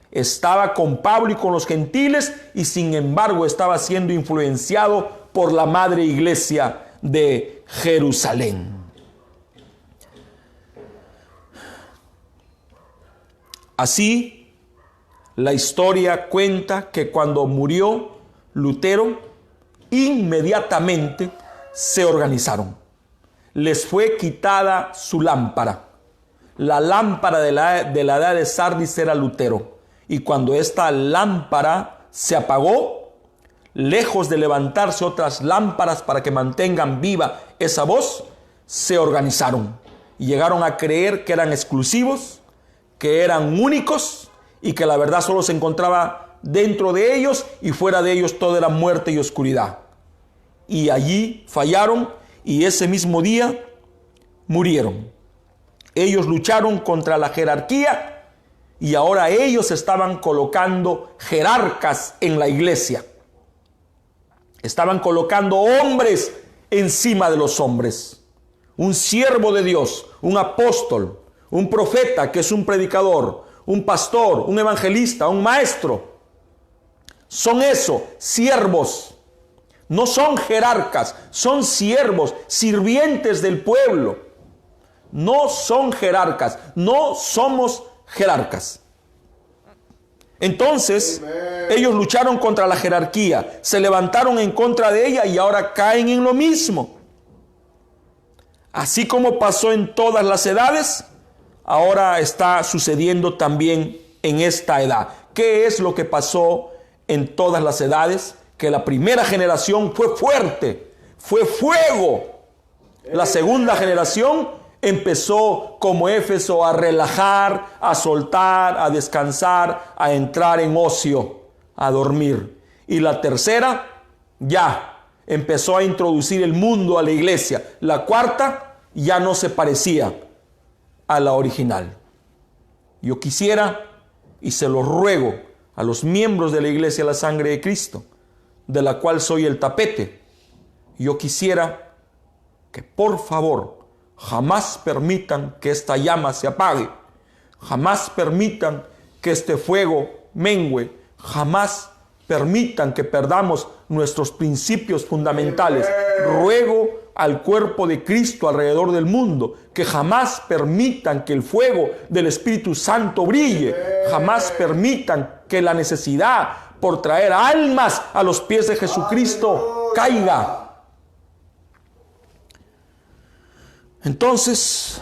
estaba con Pablo y con los gentiles, y sin embargo estaba siendo influenciado por la madre iglesia de Jerusalén. Así, la historia cuenta que cuando murió Lutero, inmediatamente se organizaron. Les fue quitada su lámpara. La lámpara de la edad de Sardis era Lutero. Y cuando esta lámpara se apagó, lejos de levantarse otras lámparas para que mantengan viva esa voz, se organizaron y llegaron a creer que eran exclusivos, que eran únicos y que la verdad solo se encontraba dentro de ellos, y fuera de ellos todo era muerte y oscuridad. Y allí fallaron, y ese mismo día murieron. Ellos lucharon contra la jerarquía, y ahora ellos estaban colocando jerarcas en la iglesia. Estaban colocando hombres encima de los hombres. Un siervo de Dios, un apóstol, un profeta que es un predicador, un pastor, un evangelista, un maestro. Son eso, siervos. No son jerarcas, son siervos, sirvientes del pueblo. No son jerarcas, no somos jerarcas. Entonces, ellos lucharon contra la jerarquía, se levantaron en contra de ella y ahora caen en lo mismo. Así como pasó en todas las edades, ahora está sucediendo también en esta edad. ¿Qué es lo que pasó en todas las edades? Que la primera generación fue fuerte, fue fuego. La segunda generación empezó como Éfeso a relajar, a soltar, a descansar, a entrar en ocio, a dormir. Y la tercera ya empezó a introducir el mundo a la iglesia. La cuarta ya no se parecía a la original. Yo quisiera, y se lo ruego a los miembros de la Iglesia de la Sangre de Cristo, de la cual soy el tapete, yo quisiera que por favor jamás permitan que esta llama se apague, jamás permitan que este fuego mengue, jamás permitan que perdamos nuestros principios fundamentales. Ruego al cuerpo de Cristo alrededor del mundo que jamás permitan que el fuego del Espíritu Santo brille, jamás permitan que la necesidad por traer almas a los pies de Jesucristo caiga. Entonces,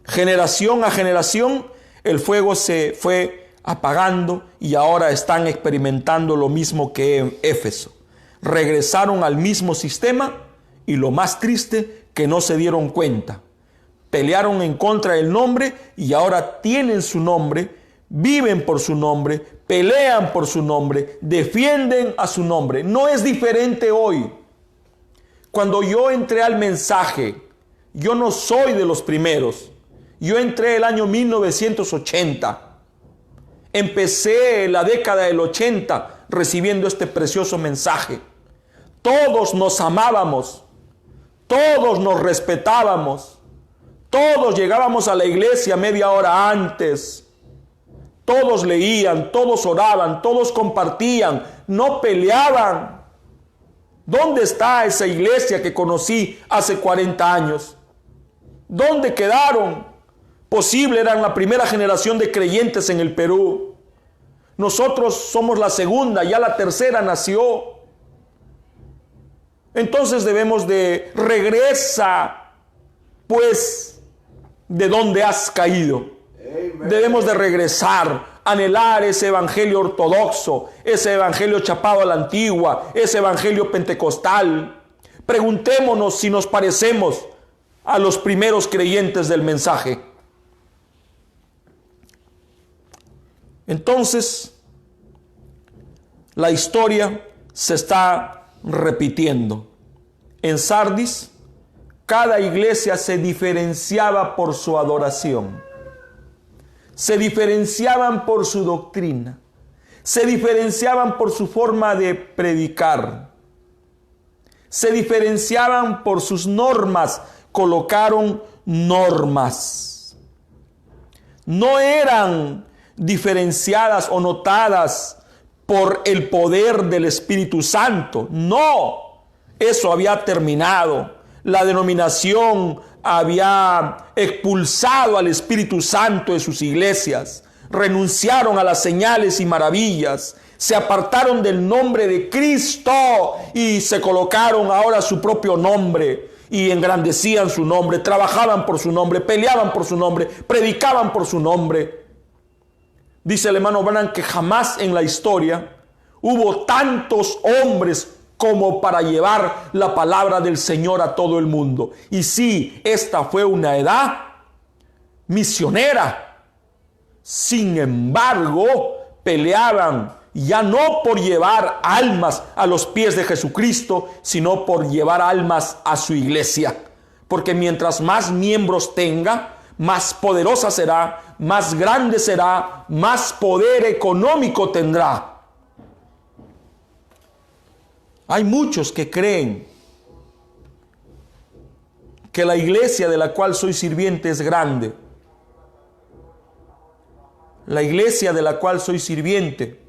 generación a generación, el fuego se fue apagando y ahora están experimentando lo mismo que en Éfeso. Regresaron al mismo sistema y lo más triste, que no se dieron cuenta. Pelearon en contra del nombre y ahora tienen su nombre, viven por su nombre, pelean por su nombre, defienden a su nombre. No es diferente hoy. Cuando yo entré al mensaje, yo no soy de los primeros. Yo entré el año 1980. Empecé la década del 80 recibiendo este precioso mensaje. Todos nos amábamos, todos nos respetábamos, todos llegábamos a la iglesia media hora antes, todos leían, todos oraban, todos compartían, no peleaban. ¿Dónde está esa iglesia que conocí hace 40 años? ¿Dónde quedaron? Posible eran la primera generación de creyentes en el Perú. Nosotros somos la segunda, ya la tercera nació. Entonces debemos de regresa, pues, de donde has caído. Amen. Debemos de regresar, anhelar ese evangelio ortodoxo, ese evangelio chapado a la antigua, ese evangelio pentecostal. Preguntémonos si nos parecemos a los primeros creyentes del mensaje. Entonces, la historia se está repitiendo. En Sardis, cada iglesia se diferenciaba por su adoración. Se diferenciaban por su doctrina. Se diferenciaban por su forma de predicar. Se diferenciaban por sus normas. Colocaron normas. No eran diferenciadas o notadas por el poder del Espíritu Santo. No, eso había terminado. La denominación había expulsado al Espíritu Santo de sus iglesias. Renunciaron a las señales y maravillas. Se apartaron del nombre de Cristo y se colocaron ahora su propio nombre. Y engrandecían su nombre, trabajaban por su nombre, peleaban por su nombre, predicaban por su nombre. Dice el hermano Branham que jamás en la historia hubo tantos hombres como para llevar la palabra del Señor a todo el mundo. Y sí, esta fue una edad misionera. Sin embargo, peleaban ya no por llevar almas a los pies de Jesucristo, sino por llevar almas a su iglesia. Porque mientras más miembros tenga, más poderosa será, más grande será, más poder económico tendrá. Hay muchos que creen que la iglesia de la cual soy sirviente es grande. La iglesia de la cual soy sirviente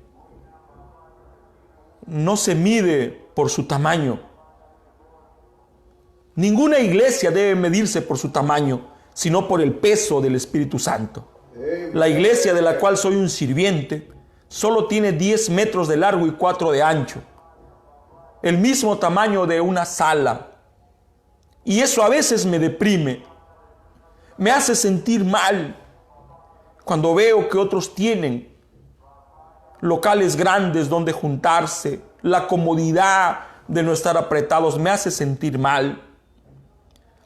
no se mide por su tamaño. Ninguna iglesia debe medirse por su tamaño, sino por el peso del Espíritu Santo. La iglesia de la cual soy un sirviente solo tiene 10 metros de largo y 4 de ancho. El mismo tamaño de una sala. Y eso a veces me deprime. Me hace sentir mal cuando veo que otros tienen locales grandes donde juntarse. La comodidad de no estar apretados me hace sentir mal.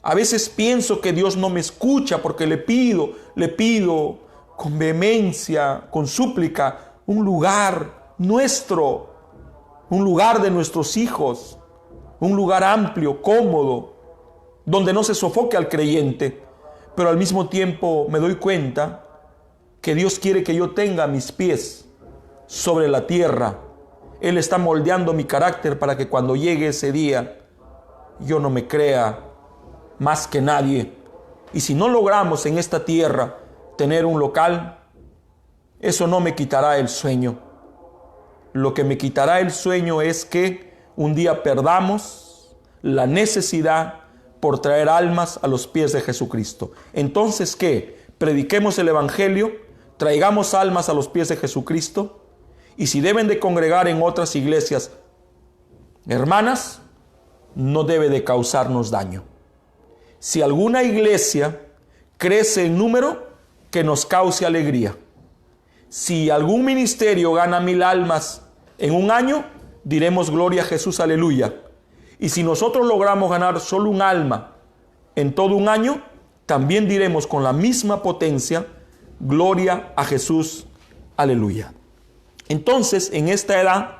A veces pienso que Dios no me escucha porque le pido con vehemencia, con súplica, un lugar nuestro, un lugar de nuestros hijos, un lugar amplio, cómodo, donde no se sofoque al creyente. Pero al mismo tiempo me doy cuenta que Dios quiere que yo tenga mis pies sobre la tierra. Él está moldeando mi carácter para que cuando llegue ese día yo no me crea más que nadie. Y si no logramos en esta tierra tener un local, eso no me quitará el sueño. Lo que me quitará el sueño es que un día perdamos la necesidad por traer almas a los pies de Jesucristo. Entonces, ¿qué? Prediquemos el evangelio, traigamos almas a los pies de Jesucristo. Y si deben de congregar en otras iglesias hermanas, no debe de causarnos daño. Si alguna iglesia crece en número, que nos cause alegría. Si algún ministerio gana 1000 almas en un año, diremos gloria a Jesús, aleluya. Y si nosotros logramos ganar solo un alma en todo un año, también diremos con la misma potencia, gloria a Jesús, aleluya. Entonces, en esta edad,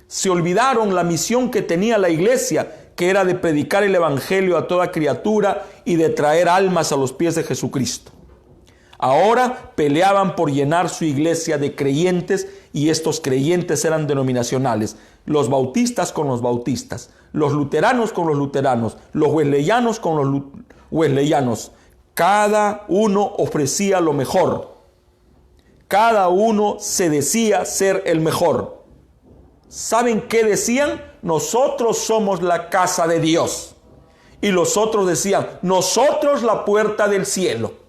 se olvidaron la misión que tenía la iglesia, que era de predicar el evangelio a toda criatura y de traer almas a los pies de Jesucristo. Ahora peleaban por llenar su iglesia de creyentes, y estos creyentes eran denominacionales. Los bautistas con los bautistas, los luteranos con los luteranos, los wesleyanos con los wesleyanos. Cada uno ofrecía lo mejor. Cada uno se decía ser el mejor. ¿Saben qué decían? Nosotros somos la casa de Dios. Y los otros decían, nosotros la puerta del cielo.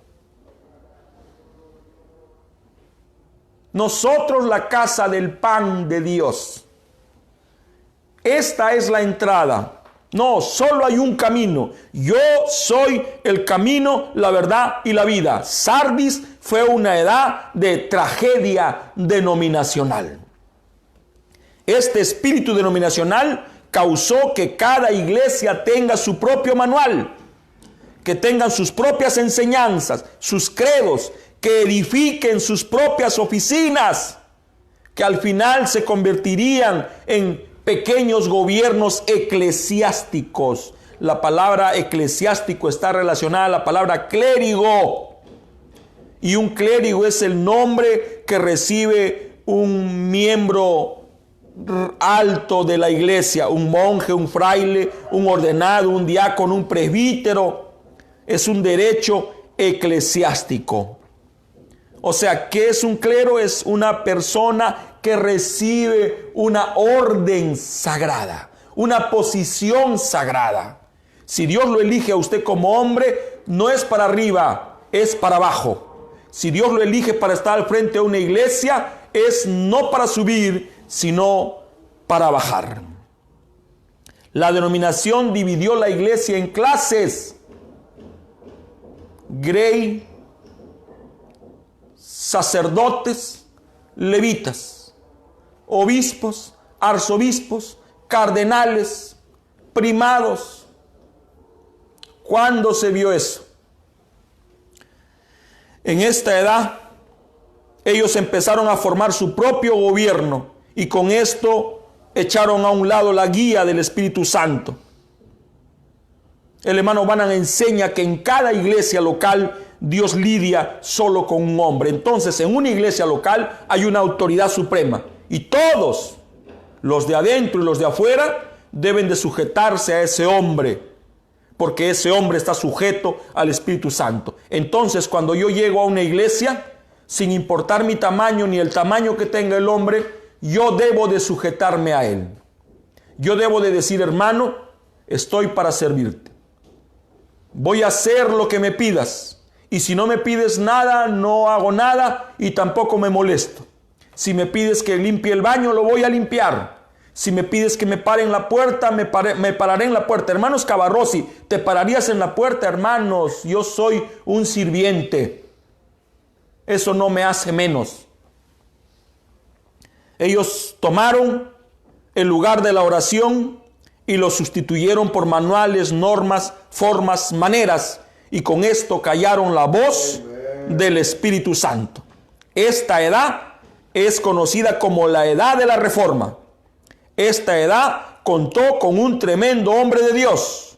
Nosotros la casa del pan de Dios. Esta es la entrada. No, solo hay un camino. Yo soy el camino, la verdad y la vida. Sardis fue una edad de tragedia denominacional. Este espíritu denominacional causó que cada iglesia tenga su propio manual, que tengan sus propias enseñanzas, sus credos, que edifiquen sus propias oficinas, que al final se convertirían en pequeños gobiernos eclesiásticos. La palabra eclesiástico está relacionada a la palabra clérigo. Y un clérigo es el nombre que recibe un miembro alto de la iglesia, un monje, un fraile, un ordenado, un diácono, un presbítero. Es un derecho eclesiástico. O sea, ¿qué es un clero? Es una persona que recibe una orden sagrada, una posición sagrada. Si Dios lo elige a usted como hombre, no es para arriba, es para abajo. Si Dios lo elige para estar al frente de una iglesia, es no para subir, sino para bajar. La denominación dividió la iglesia en clases. Grey, sacerdotes, levitas, obispos, arzobispos, cardenales, primados. ¿Cuándo se vio eso? En esta edad, ellos empezaron a formar su propio gobierno y con esto echaron a un lado la guía del Espíritu Santo. El hermano Branham enseña que en cada iglesia local Dios lidia solo con un hombre. Entonces, en una iglesia local hay una autoridad suprema y todos, los de adentro y los de afuera, deben de sujetarse a ese hombre, porque ese hombre está sujeto al Espíritu Santo. Entonces, cuando yo llego a una iglesia, sin importar mi tamaño ni el tamaño que tenga el hombre, yo debo de sujetarme a él. Yo debo de decir: hermano, estoy para servirte. Voy a hacer lo que me pidas. Y si no me pides nada, no hago nada y tampoco me molesto. Si me pides que limpie el baño, lo voy a limpiar. Si me pides que me pare en la puerta, me pararé en la puerta. Hermanos Cabarrosi, ¿te pararías en la puerta? Hermanos, yo soy un sirviente. Eso no me hace menos. Ellos tomaron el lugar de la oración y lo sustituyeron por manuales, normas, formas, maneras, y con esto callaron la voz del Espíritu Santo. Esta edad es conocida como la edad de la Reforma. Esta edad contó con un tremendo hombre de Dios.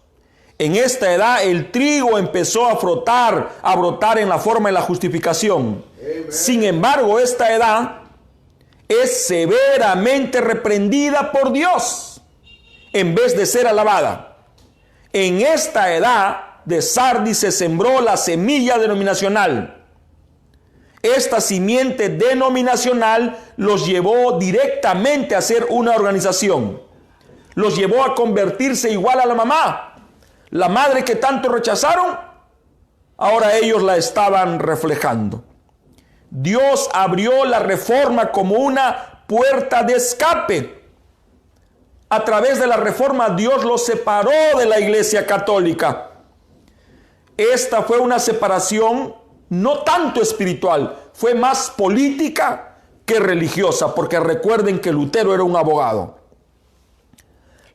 En esta edad el trigo empezó a brotar en la forma de la justificación. Sin embargo, esta edad es severamente reprendida por Dios en vez de ser alabada. En esta edad de Sardis se sembró la semilla denominacional. Esta simiente denominacional los llevó directamente a ser una organización. Los llevó a convertirse igual a la mamá. La madre que tanto rechazaron, ahora ellos la estaban reflejando. Dios abrió la Reforma como una puerta de escape. A través de la Reforma, Dios los separó de la Iglesia Católica. Esta fue una separación no tanto espiritual, fue más política que religiosa, porque recuerden que Lutero era un abogado.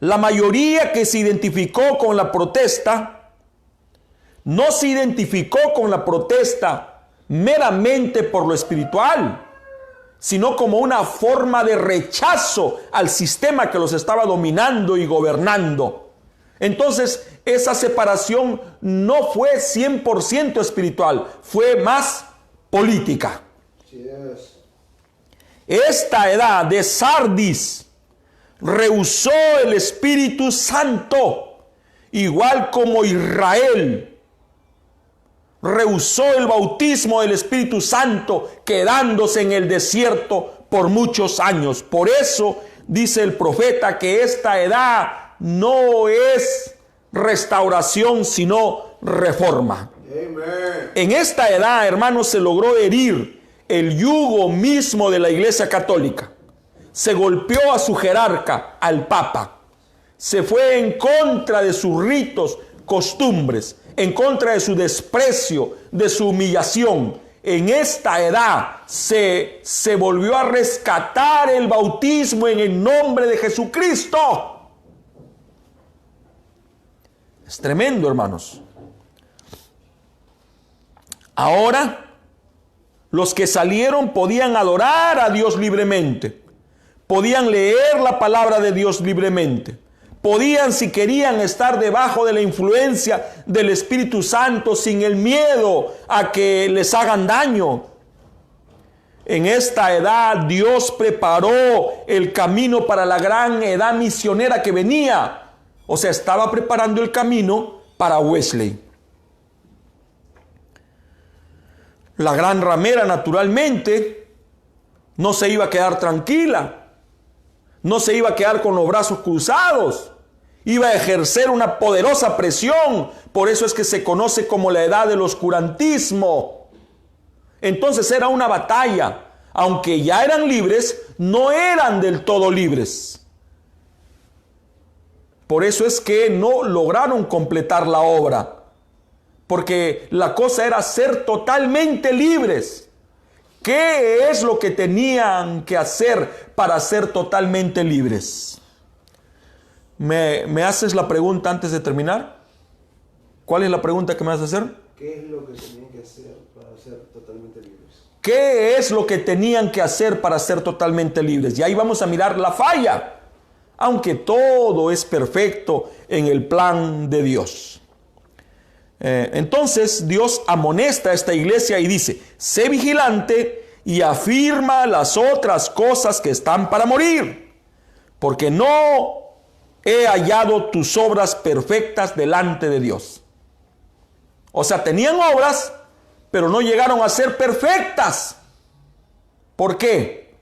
La mayoría que se identificó con la protesta, no se identificó con la protesta meramente por lo espiritual, sino como una forma de rechazo al sistema que los estaba dominando y gobernando. Entonces, esa separación no fue 100% espiritual, fue más política. Esta edad de Sardis rehusó el Espíritu Santo, igual como Israel rehusó el bautismo del Espíritu Santo, quedándose en el desierto por muchos años. Por eso dice el profeta que esta edad no es restauración, sino reforma. Amen. En esta edad, hermanos, se logró herir el yugo mismo de la Iglesia Católica. Se golpeó a su jerarca, al Papa. Se fue en contra de sus ritos, costumbres, en contra de su desprecio, de su humillación. En esta edad se volvió a rescatar el bautismo en el nombre de Jesucristo. Es tremendo, hermanos. Ahora, los que salieron podían adorar a Dios libremente, podían leer la palabra de Dios libremente. Podían, si querían, estar debajo de la influencia del Espíritu Santo sin el miedo a que les hagan daño. En esta edad Dios preparó el camino para la gran edad misionera que venía. O sea, estaba preparando el camino para Wesley. La gran ramera, naturalmente, no se iba a quedar tranquila. No se iba a quedar con los brazos cruzados. Iba a ejercer una poderosa presión. Por eso es que se conoce como la edad del oscurantismo. Entonces era una batalla. Aunque ya eran libres, no eran del todo libres. Por eso es que no lograron completar la obra. Porque la cosa era ser totalmente libres. ¿Qué es lo que tenían que hacer para ser totalmente libres? ¿Me haces la pregunta antes de terminar? ¿Cuál es la pregunta que me vas a hacer? ¿Qué es lo que tenían que hacer para ser totalmente libres? ¿Qué es lo que tenían que hacer para ser totalmente libres? Y ahí vamos a mirar la falla, aunque todo es perfecto en el plan de Dios. Entonces Dios amonesta a esta iglesia y dice: sé vigilante y afirma las otras cosas que están para morir, porque no he hallado tus obras perfectas delante de Dios. O sea, tenían obras, pero no llegaron a ser perfectas. ¿Por qué?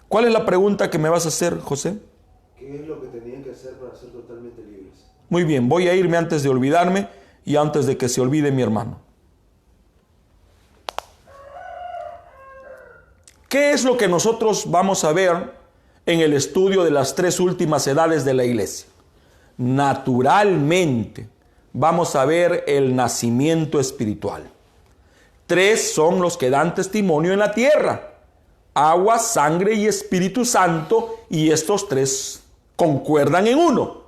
¿Cuál es la pregunta que me vas a hacer, José? ¿Qué es lo que tenían que hacer para ser totalmente libres? Muy bien, voy a irme antes de olvidarme y antes de que se olvide mi hermano. ¿Qué es lo que nosotros vamos a ver en el estudio de las tres últimas edades de la iglesia? Naturalmente, vamos a ver el nacimiento espiritual. Tres son los que dan testimonio en la tierra: agua, sangre y Espíritu Santo, y estos tres concuerdan en uno.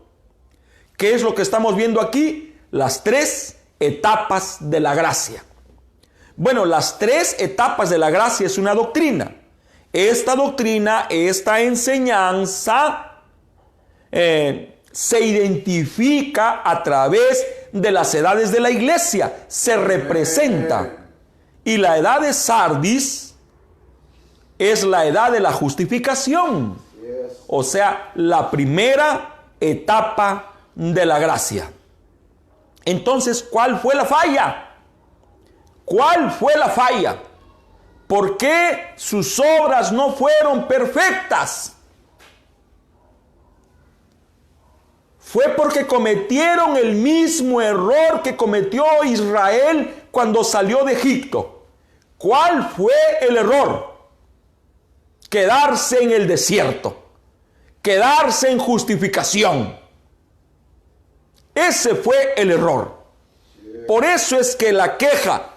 ¿Qué es lo que estamos viendo aquí? Las tres etapas de la gracia. Bueno, las tres etapas de la gracia es una doctrina. Esta doctrina, esta enseñanza, se identifica a través de las edades de la iglesia, se representa. Y la edad de Sardis es la edad de la justificación, o sea, la primera etapa de la gracia. Entonces, ¿cuál fue la falla? ¿Cuál fue la falla? ¿Por qué sus obras no fueron perfectas? Fue porque cometieron el mismo error que cometió Israel cuando salió de Egipto. ¿Cuál fue el error? Quedarse en el desierto, quedarse en justificación. Ese fue el error. Por eso es que la queja: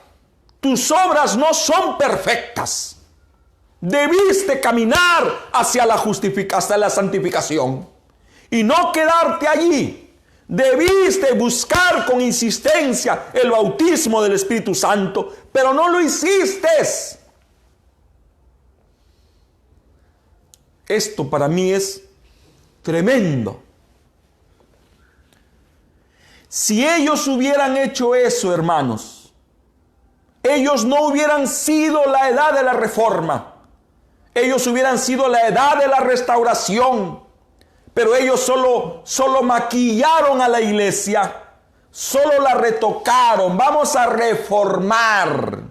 tus obras no son perfectas. Debiste caminar hacia la santificación y no quedarte allí. Debiste buscar con insistencia el bautismo del Espíritu Santo, pero no lo hiciste. Esto para mí es tremendo. Si ellos hubieran hecho eso, hermanos, ellos no hubieran sido la edad de la reforma. Ellos hubieran sido la edad de la restauración. Pero ellos solo maquillaron a la iglesia, solo la retocaron. Vamos a reformar.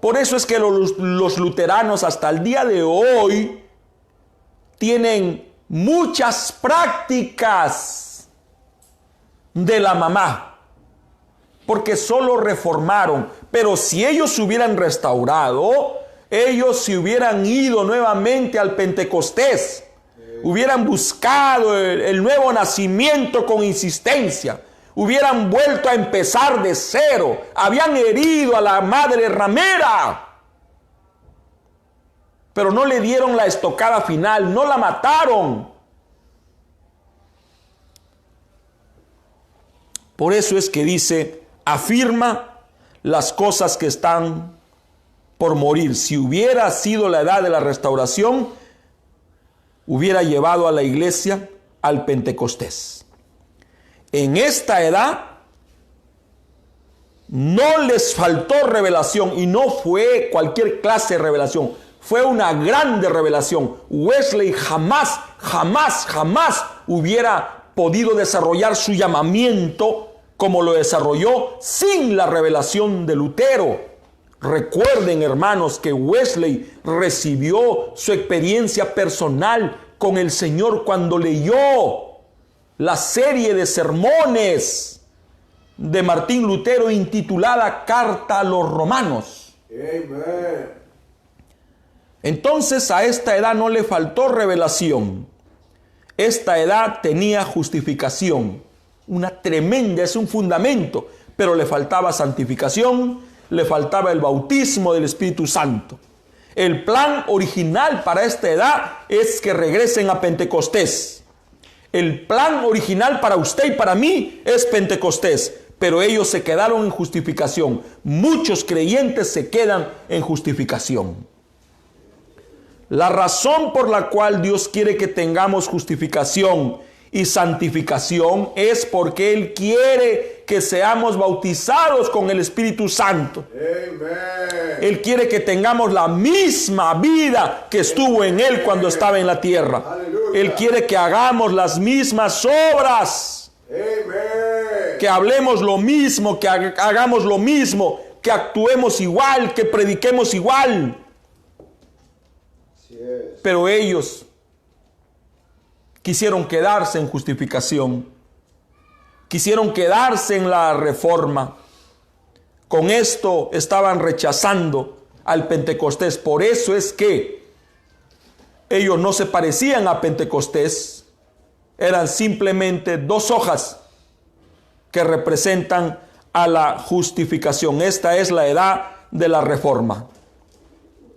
Por eso es que los luteranos hasta el día de hoy tienen muchas prácticas de la mamá, porque solo reformaron. Pero si ellos se hubieran restaurado, ellos se hubieran ido nuevamente al Pentecostés, hubieran buscado el nuevo nacimiento con insistencia, hubieran vuelto a empezar de cero, habían herido a la madre ramera, pero no le dieron la estocada final, no la mataron. Por eso es que dice: afirma las cosas que están por morir. Si hubiera sido la edad de la restauración, hubiera llevado a la iglesia al Pentecostés. En esta edad no les faltó revelación, y no fue cualquier clase de revelación, fue una grande revelación. Wesley jamás hubiera podido desarrollar su llamamiento como lo desarrolló sin la revelación de Lutero. Recuerden, hermanos, que Wesley recibió su experiencia personal con el Señor cuando leyó la serie de sermones de Martín Lutero intitulada Carta a los Romanos. Amén. Entonces a esta edad no le faltó revelación. Esta edad tenía justificación, una tremenda, es un fundamento, pero le faltaba santificación, le faltaba el bautismo del Espíritu Santo. El plan original para esta edad es que regresen a Pentecostés. El plan original para usted y para mí es Pentecostés, pero ellos se quedaron en justificación. Muchos creyentes se quedan en justificación. La razón por la cual Dios quiere que tengamos justificación y santificación es porque Él quiere que seamos bautizados con el Espíritu Santo. Amen. Él quiere que tengamos la misma vida que estuvo en Él cuando estaba en la tierra. Aleluya. Él quiere que hagamos las mismas obras, Amen. que hablemos lo mismo, que hagamos lo mismo, que actuemos igual, que prediquemos igual. Así es. Pero ellos quisieron quedarse en justificación, quisieron quedarse en la reforma. Con esto estaban rechazando al Pentecostés. Por eso es que ellos no se parecían a Pentecostés, eran simplemente dos hojas que representan a la justificación. Esta es la edad de la reforma.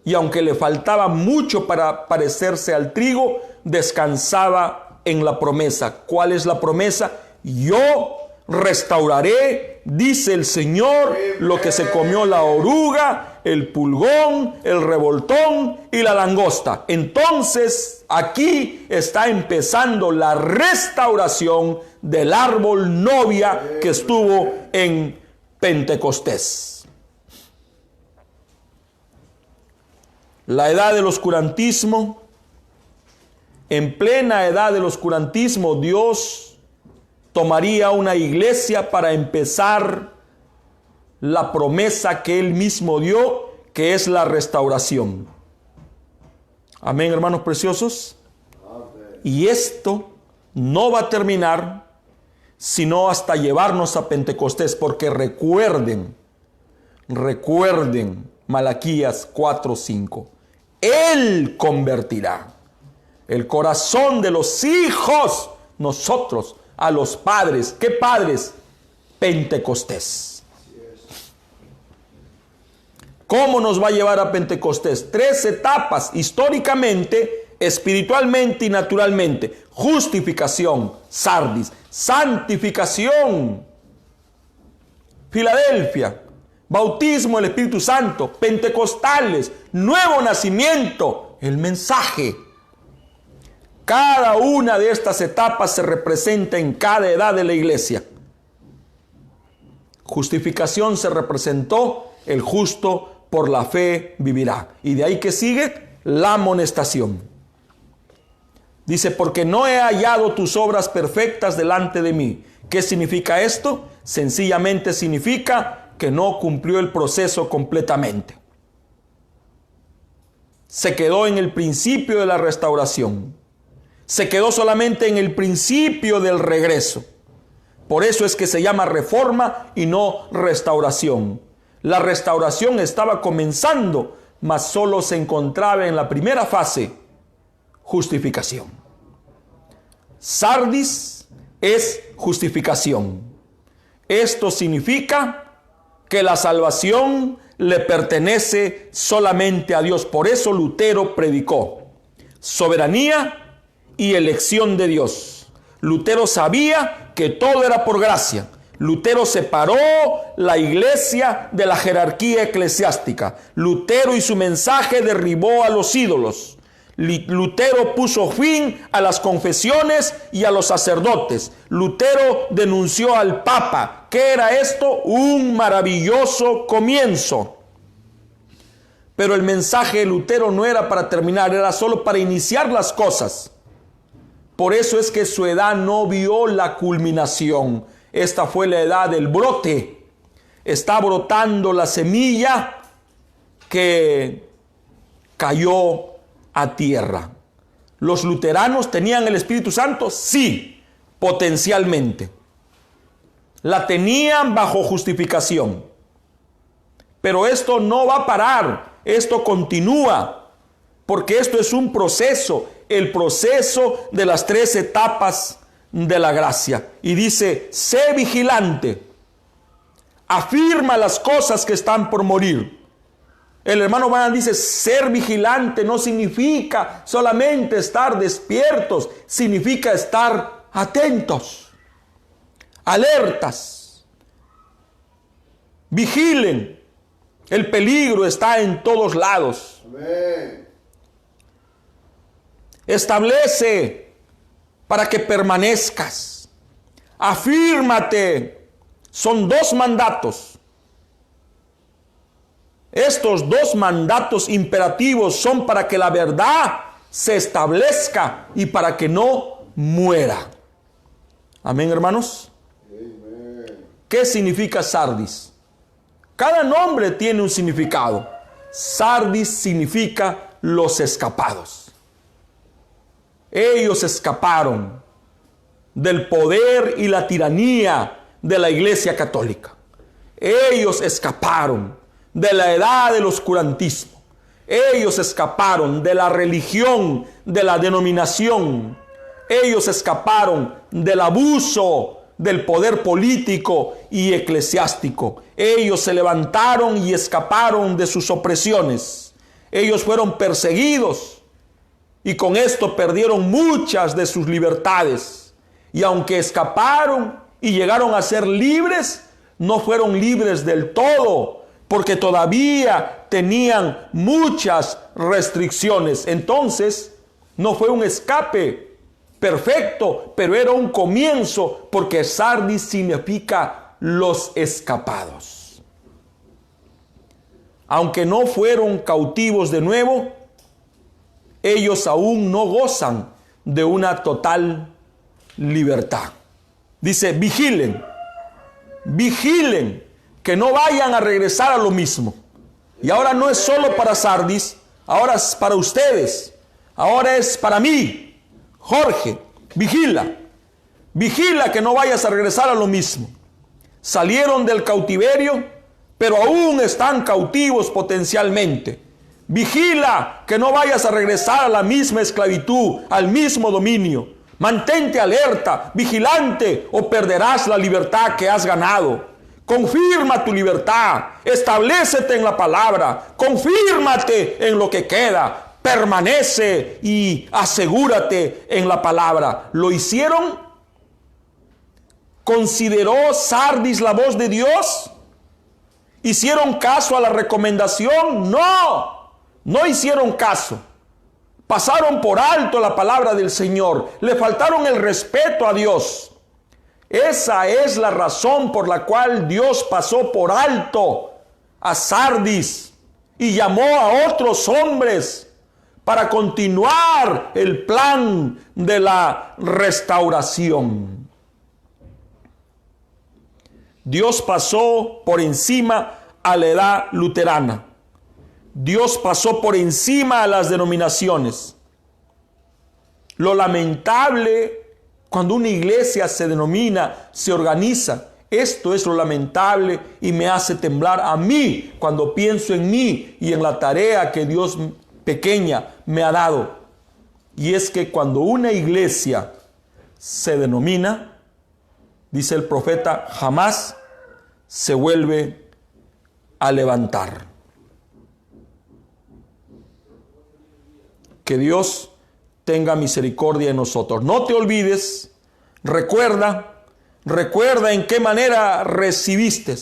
Y aunque le faltaba mucho para parecerse al trigo, descansaba en la promesa. ¿Cuál es la promesa? Yo restauraré, dice el Señor, lo que se comió la oruga, el pulgón, el revoltón y la langosta. Entonces, aquí está empezando la restauración del árbol novia que estuvo en Pentecostés. La edad del oscurantismo, en plena edad del oscurantismo, Dios tomaría una iglesia para empezar la promesa que Él mismo dio, que es la restauración. Amén, hermanos preciosos. Amén. Y esto no va a terminar sino hasta llevarnos a Pentecostés, porque recuerden Malaquías 4:5. Él convertirá el corazón de los hijos, nosotros, a los padres. ¿Qué padres? Pentecostés. ¿Cómo nos va a llevar a Pentecostés? 3 etapas, históricamente, espiritualmente y naturalmente. Justificación, Sardis. Santificación, Filadelfia. Bautismo del Espíritu Santo, pentecostales, nuevo nacimiento, el mensaje. Cada una de estas etapas se representa en cada edad de la iglesia. Justificación se representó, el justo por la fe vivirá. Y de ahí que sigue la amonestación. Dice, porque no he hallado tus obras perfectas delante de mí. ¿Qué significa esto? Sencillamente significa que no cumplió el proceso completamente. Se quedó en el principio de la restauración. Se quedó solamente en el principio del regreso. Por eso es que se llama reforma y no restauración. La restauración estaba comenzando, mas solo se encontraba en la primera fase, justificación. Sardis es justificación. Esto significa que la salvación le pertenece solamente a Dios. Por eso Lutero predicó soberanía y elección de Dios. Lutero sabía que todo era por gracia. Lutero separó la iglesia de la jerarquía eclesiástica. Lutero y su mensaje derribó a los ídolos. Lutero puso fin a las confesiones y a los sacerdotes. Lutero denunció al Papa. ¿Qué era esto? Un maravilloso comienzo. Pero el mensaje de Lutero no era para terminar, era solo para iniciar las cosas. Por eso es que su edad no vio la culminación. Esta fue la edad del brote. Está brotando la semilla que cayó a tierra. ¿Los luteranos tenían el Espíritu Santo? Sí, potencialmente. La tenían bajo justificación. Pero esto no va a parar, esto continúa, porque esto es un proceso, el proceso de las 3 etapas de la gracia. Y dice, sé vigilante, afirma las cosas que están por morir. El hermano Branham dice, ser vigilante no significa solamente estar despiertos, significa estar atentos, alertas, vigilen. El peligro está en todos lados. Amén. Establece para que permanezcas. Afírmate. Son 2 mandatos. Estos 2 mandatos imperativos son para que la verdad se establezca y para que no muera. Amén, hermanos. Amén. ¿Qué significa Sardis? Cada nombre tiene un significado. Sardis significa los escapados. Ellos escaparon del poder y la tiranía de la Iglesia Católica. Ellos escaparon de la edad del oscurantismo. Ellos escaparon de la religión, de la denominación. Ellos escaparon del abuso del poder político y eclesiástico. Ellos se levantaron y escaparon de sus opresiones. Ellos fueron perseguidos y con esto perdieron muchas de sus libertades. Y aunque escaparon y llegaron a ser libres, no fueron libres del todo, porque todavía tenían muchas restricciones. Entonces, no fue un escape perfecto, pero era un comienzo, porque Sardis significa los escapados. Aunque no fueron cautivos de nuevo, ellos aún no gozan de una total libertad. Dice, vigilen, vigilen, que no vayan a regresar a lo mismo. Y ahora no es solo para Sardis, ahora es para ustedes, ahora es para mí. Jorge, vigila, vigila que no vayas a regresar a lo mismo. Salieron del cautiverio, pero aún están cautivos potencialmente. Vigila que no vayas a regresar a la misma esclavitud, al mismo dominio. Mantente alerta, vigilante, o perderás la libertad que has ganado. Confirma tu libertad, establécete en la palabra, confírmate en lo que queda. Permanece y asegúrate en la palabra. ¿Lo hicieron? ¿Consideró Sardis la voz de Dios? ¿Hicieron caso a la recomendación? No, no hicieron caso. Pasaron por alto la palabra del Señor. Le faltaron el respeto a Dios. Esa es la razón por la cual Dios pasó por alto a Sardis y llamó a otros hombres para continuar el plan de la restauración. Dios pasó por encima a la edad luterana. Dios pasó por encima a las denominaciones. Lo lamentable cuando una iglesia se denomina, se organiza, esto es lo lamentable y me hace temblar a mí cuando pienso en mí y en la tarea que Dios pequeña me ha dado. Y es que cuando una iglesia se denomina, dice el profeta, jamás se vuelve a levantar. Que Dios tenga misericordia de nosotros. No te olvides, recuerda, Recuerda en qué manera recibiste,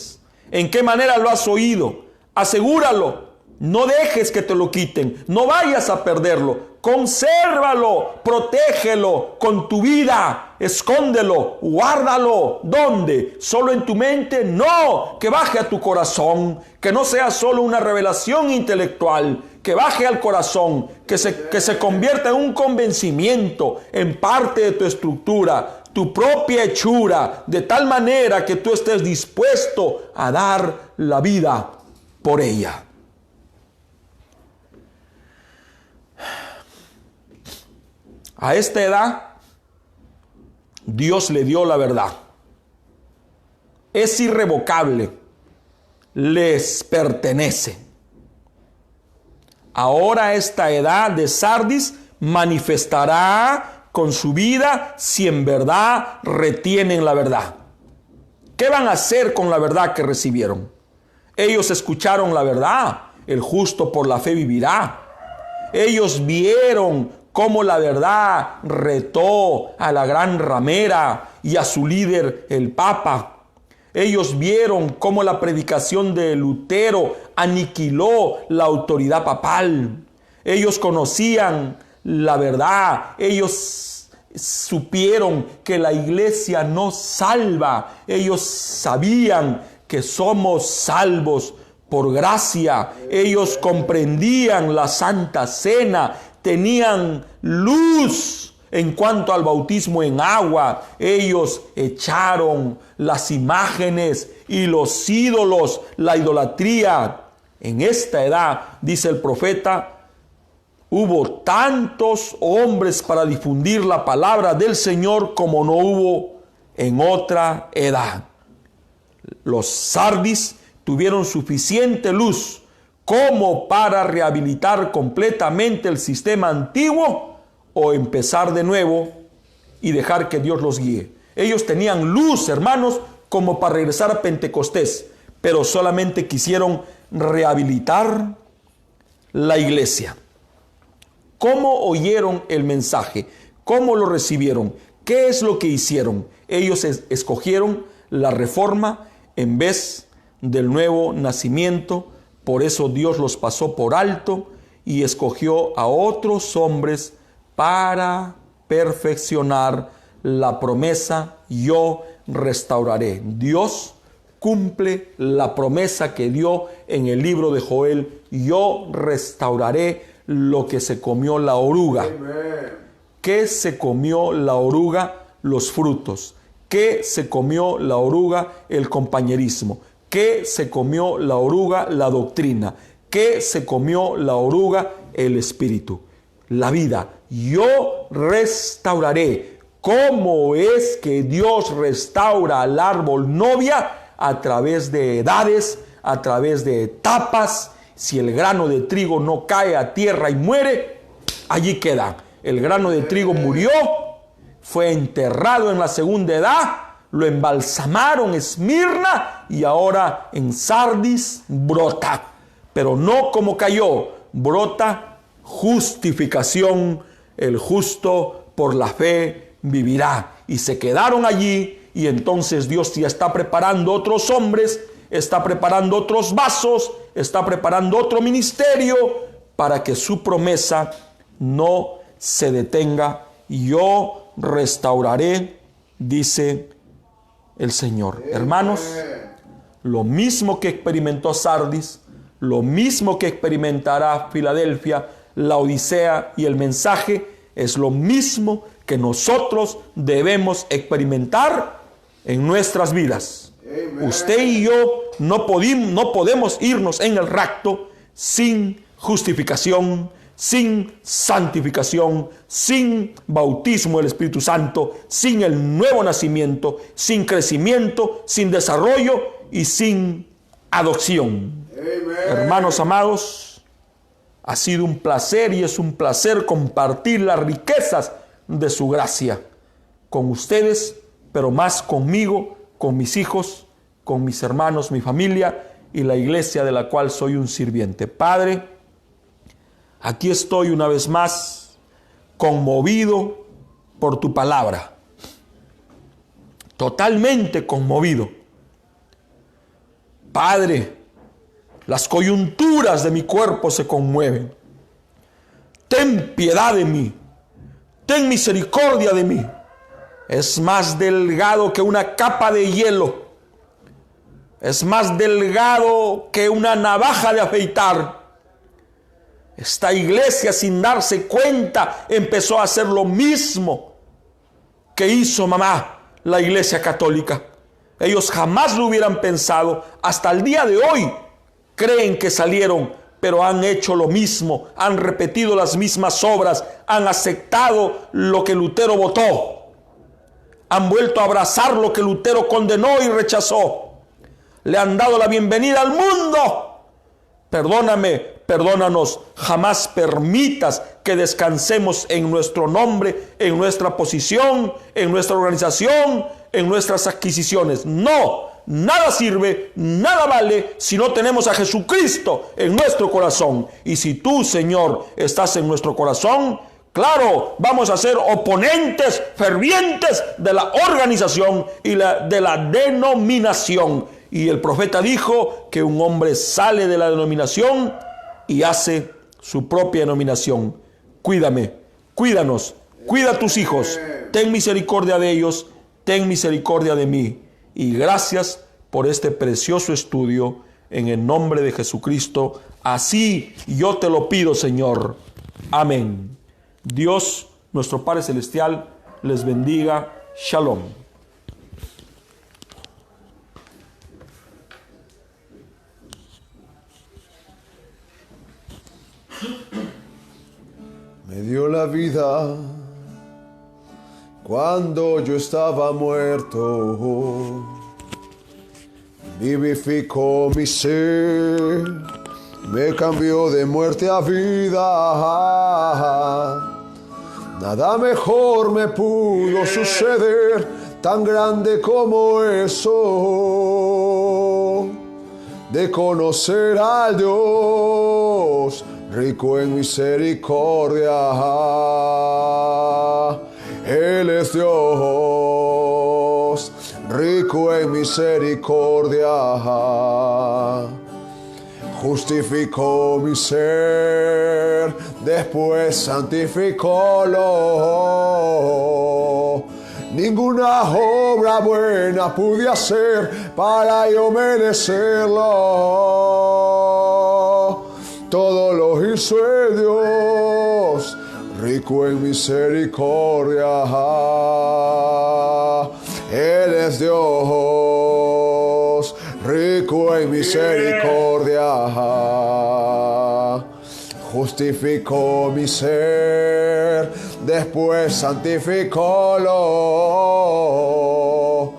en qué manera lo has oído. Asegúralo. No dejes que te lo quiten. No vayas a perderlo. Consérvalo, protégelo con tu vida. Escóndelo, guárdalo. ¿Dónde? ¿Solo en tu mente? No, que baje a tu corazón. Que no sea solo una revelación intelectual. Que baje al corazón. Que se convierta en un convencimiento, en parte de tu estructura, tu propia hechura, de tal manera que tú estés dispuesto a dar la vida por ella. A esta edad, Dios le dio la verdad. Es irrevocable. Les pertenece. Ahora a esta edad de Sardis manifestará con su vida si en verdad retienen la verdad. ¿Qué van a hacer con la verdad que recibieron? Ellos escucharon la verdad. El justo por la fe vivirá. Ellos vieron cómo la verdad retó a la gran ramera y a su líder, el Papa. Ellos vieron cómo la predicación de Lutero aniquiló la autoridad papal. Ellos conocían la verdad. Ellos supieron que la iglesia no salva. Ellos sabían que somos salvos por gracia. Ellos comprendían la Santa Cena. Tenían luz en cuanto al bautismo en agua. Ellos echaron las imágenes y los ídolos, la idolatría. En esta edad, dice el profeta, hubo tantos hombres para difundir la palabra del Señor como no hubo en otra edad. Los Sardis tuvieron suficiente luz como para rehabilitar completamente el sistema antiguo o empezar de nuevo y dejar que Dios los guíe. Ellos tenían luz, hermanos, como para regresar a Pentecostés, pero solamente quisieron rehabilitar la iglesia. ¿Cómo oyeron el mensaje? ¿Cómo lo recibieron? ¿Qué es lo que hicieron? Ellos escogieron la reforma en vez del nuevo nacimiento. Por eso Dios los pasó por alto y escogió a otros hombres para perfeccionar la promesa: yo restauraré. Dios cumple la promesa que dio en el libro de Joel: yo restauraré lo que se comió la oruga. ¿Qué se comió la oruga? Los frutos. ¿Qué se comió la oruga? El compañerismo. ¿Qué se comió la oruga? La doctrina. ¿Qué se comió la oruga? El espíritu. La vida. Yo restauraré. ¿Cómo es que Dios restaura al árbol novia? A través de edades, a través de etapas. Si el grano de trigo no cae a tierra y muere, allí queda. El grano de trigo murió, fue enterrado en la segunda edad, lo embalsamaron Esmirna y ahora en Sardis brota. Pero no como cayó, brota justificación. El justo por la fe vivirá. Y se quedaron allí, y entonces Dios ya está preparando otros hombres, está preparando otros vasos, está preparando otro ministerio para que su promesa no se detenga. Yo restauraré, dice el Señor. Hermanos, lo mismo que experimentó Sardis, lo mismo que experimentará Filadelfia, la Odisea y el mensaje, es lo mismo que nosotros debemos experimentar en nuestras vidas. Amen. Usted y yo no podemos irnos en el rapto sin justificación, sin santificación, sin bautismo del Espíritu Santo, sin el nuevo nacimiento, sin crecimiento, sin desarrollo y sin adopción. Amen. Hermanos amados, ha sido un placer y es un placer compartir las riquezas de su gracia con ustedes, pero más conmigo, con mis hijos, con mis hermanos, mi familia y la iglesia de la cual soy un sirviente. Padre, aquí estoy una vez más conmovido por tu palabra. totalmente conmovido. Padre, las coyunturas de mi cuerpo se conmueven. Ten piedad de mí. Ten misericordia de mí. Es más delgado que una capa de hielo. Es más delgado que una navaja de afeitar. Esta iglesia, sin darse cuenta, empezó a hacer lo mismo que hizo mamá, la iglesia católica. Ellos jamás lo hubieran pensado. Hasta el día de hoy creen que salieron, pero han hecho lo mismo, han repetido las mismas obras, han aceptado lo que Lutero votó. Han vuelto a abrazar lo que Lutero condenó y rechazó. Le han dado la bienvenida al mundo. Perdóname, perdónanos. Jamás permitas que descansemos en nuestro nombre, en nuestra posición, en nuestra organización, en nuestras adquisiciones. No, nada sirve, nada vale si no tenemos a Jesucristo en nuestro corazón. Y si tú, Señor, estás en nuestro corazón, claro, vamos a ser oponentes fervientes de la organización y de la denominación. Y el profeta dijo que un hombre sale de la denominación y hace su propia denominación. Cuídame, cuídanos, cuida a tus hijos. Ten misericordia de ellos, ten misericordia de mí. Y gracias por este precioso estudio en el nombre de Jesucristo. Así yo te lo pido, Señor. Amén. Dios, nuestro Padre Celestial, les bendiga. Shalom. Me dio la vida cuando yo estaba muerto. Vivificó mi ser, me cambió de muerte a vida. Nada mejor me pudo suceder, tan grande como eso, de conocer a Dios, rico en misericordia. Él es Dios, rico en misericordia. Justificó mi ser, después santificólo. Ninguna obra buena pude hacer para yo merecerlo. Todo lo hizo Dios, rico en misericordia. Él es Dios, rico en misericordia. Justificó mi ser, después santificólo.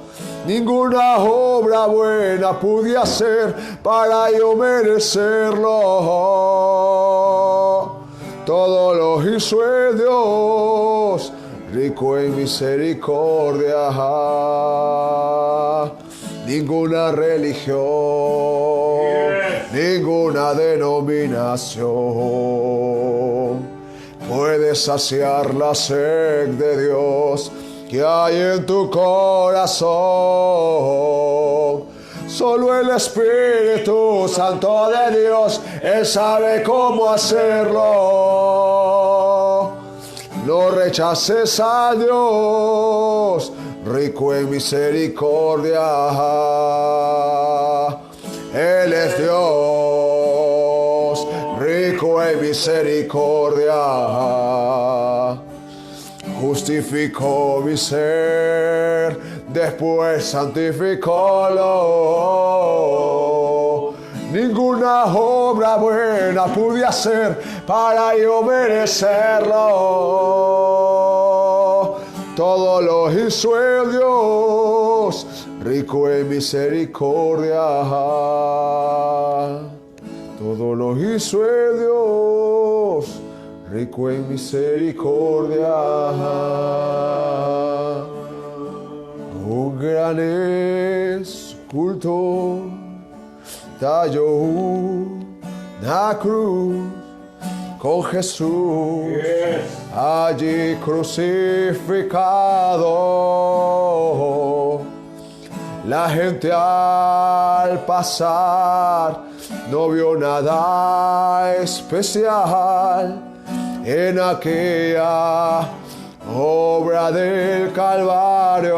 Ninguna obra buena pude hacer para yo merecerlo. Todo lo hizo Dios, rico en misericordia. Ninguna religión, ninguna denominación puede saciar la sed de Dios que hay en tu corazón. Solo el Espíritu Santo de Dios, Él sabe cómo hacerlo. No rechaces a Dios, rico en misericordia. Él es Dios, rico en misericordia. Justificó mi ser, después santificólo. Ninguna obra buena pude hacer para yo merecerlo. Todo lo hizo el Dios, rico en misericordia. Todo lo hizo el Dios, rico en misericordia. Un gran escultor talló una cruz con Jesús allí crucificado. La gente al pasar no vio nada especial en aquella obra del Calvario,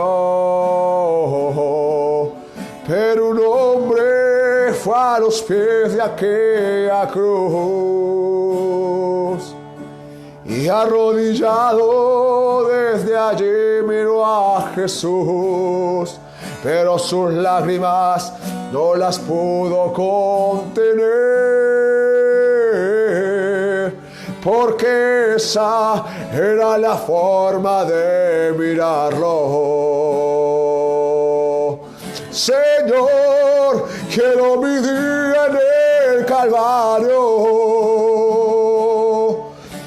pero un hombre fue a los pies de aquella cruz y arrodillado desde allí miró a Jesús, pero sus lágrimas no las pudo contener, porque esa era la forma de mirarlo. Señor, quiero mi día en el Calvario,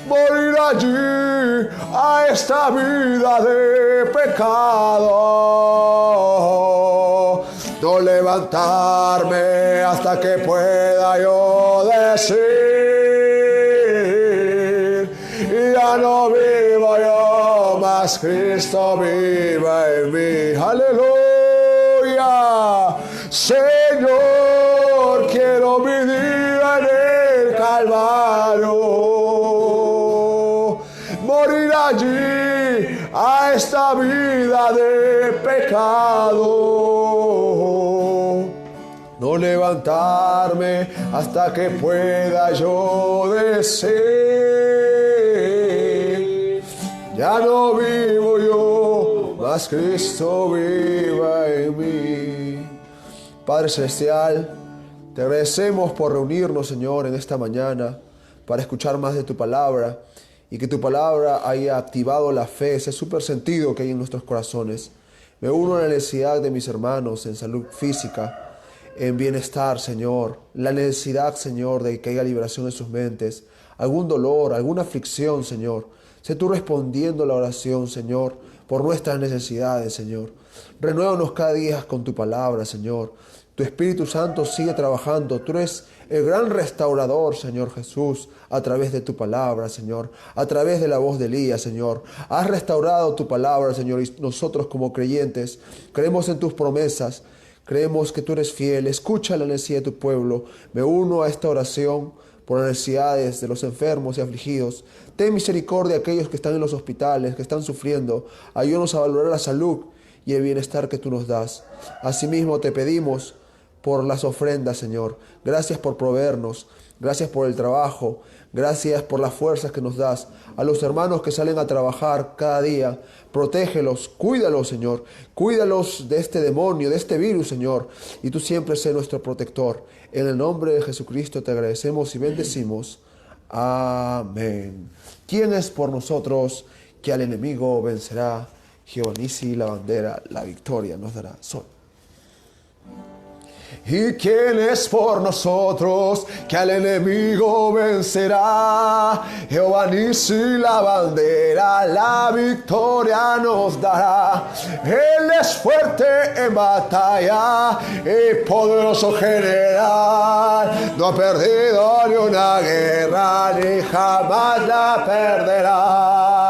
morir allí a esta vida de pecado, no levantarme hasta que pueda yo decir, ya no vivo yo, mas Cristo viva en mí. Aleluya. Señor, quiero mi día en el Calvario, morir allí a esta vida de pecado, no levantarme hasta que pueda yo decir, ya no vivo yo, mas Cristo viva en mí. Padre Celestial, te agradecemos por reunirnos, Señor, en esta mañana para escuchar más de tu palabra y que tu palabra haya activado la fe, ese súper sentido que hay en nuestros corazones. Me uno a la necesidad de mis hermanos en salud física, en bienestar, Señor. La necesidad, Señor, de que haya liberación en sus mentes, algún dolor, alguna aflicción, Señor. Sé tú respondiendo la oración, Señor, por nuestras necesidades, Señor. Renuévanos cada día con tu palabra, Señor. Tu Espíritu Santo sigue trabajando. Tú eres el gran restaurador, Señor Jesús, a través de tu palabra, Señor, a través de la voz de Elías, Señor. Has restaurado tu palabra, Señor, y nosotros como creyentes creemos en tus promesas, creemos que tú eres fiel. Escucha la necesidad de tu pueblo. Me uno a esta oración por las necesidades de los enfermos y afligidos. Ten misericordia de aquellos que están en los hospitales, que están sufriendo. Ayúdanos a valorar la salud y el bienestar que tú nos das. Asimismo te pedimos por las ofrendas, Señor. Gracias por proveernos. Gracias por el trabajo. Gracias por las fuerzas que nos das. A los hermanos que salen a trabajar cada día, protégelos, cuídalos, Señor. Cuídalos de este demonio, de este virus, Señor. Y tú siempre sé nuestro protector. En el nombre de Jesucristo te agradecemos y bendecimos. Amén. ¿Quién es por nosotros que al enemigo vencerá? Jehová Nisi, la bandera, la victoria nos dará. Sol. ¿Y quién es por nosotros que al enemigo vencerá? Jehová Nisi, la bandera, la victoria nos dará. Él es fuerte en batalla y poderoso general. No ha perdido ni una guerra, ni jamás la perderá.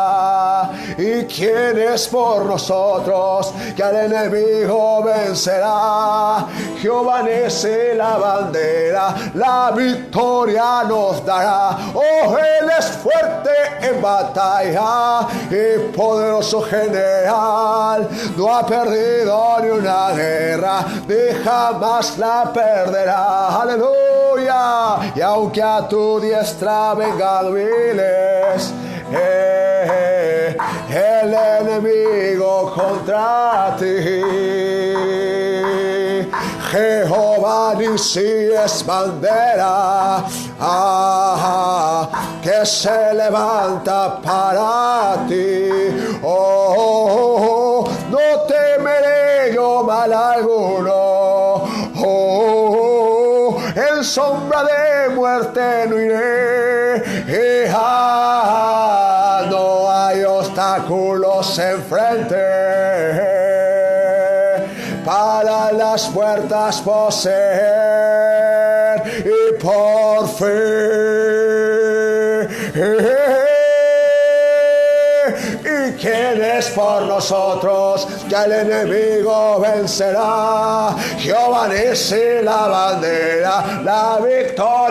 ¿Y quién es por nosotros que al enemigo vencerá? Jehová Nisi, la bandera, la victoria nos dará. Oh, Él es fuerte en batalla y poderoso general. No ha perdido ni una guerra, ni jamás la perderá. Aleluya. Y aunque a tu diestra vengan miles, el enemigo contra ti, Jehová Nisi es bandera, que se levanta para ti. No temeré yo mal alguno. En sombra de muerte no iré. No hay obstáculos enfrente para las puertas poseer y por fe. ¿Y ¿quién es por nosotros? Ya el enemigo vencerá. Jehová Nissi la bandera, la victoria.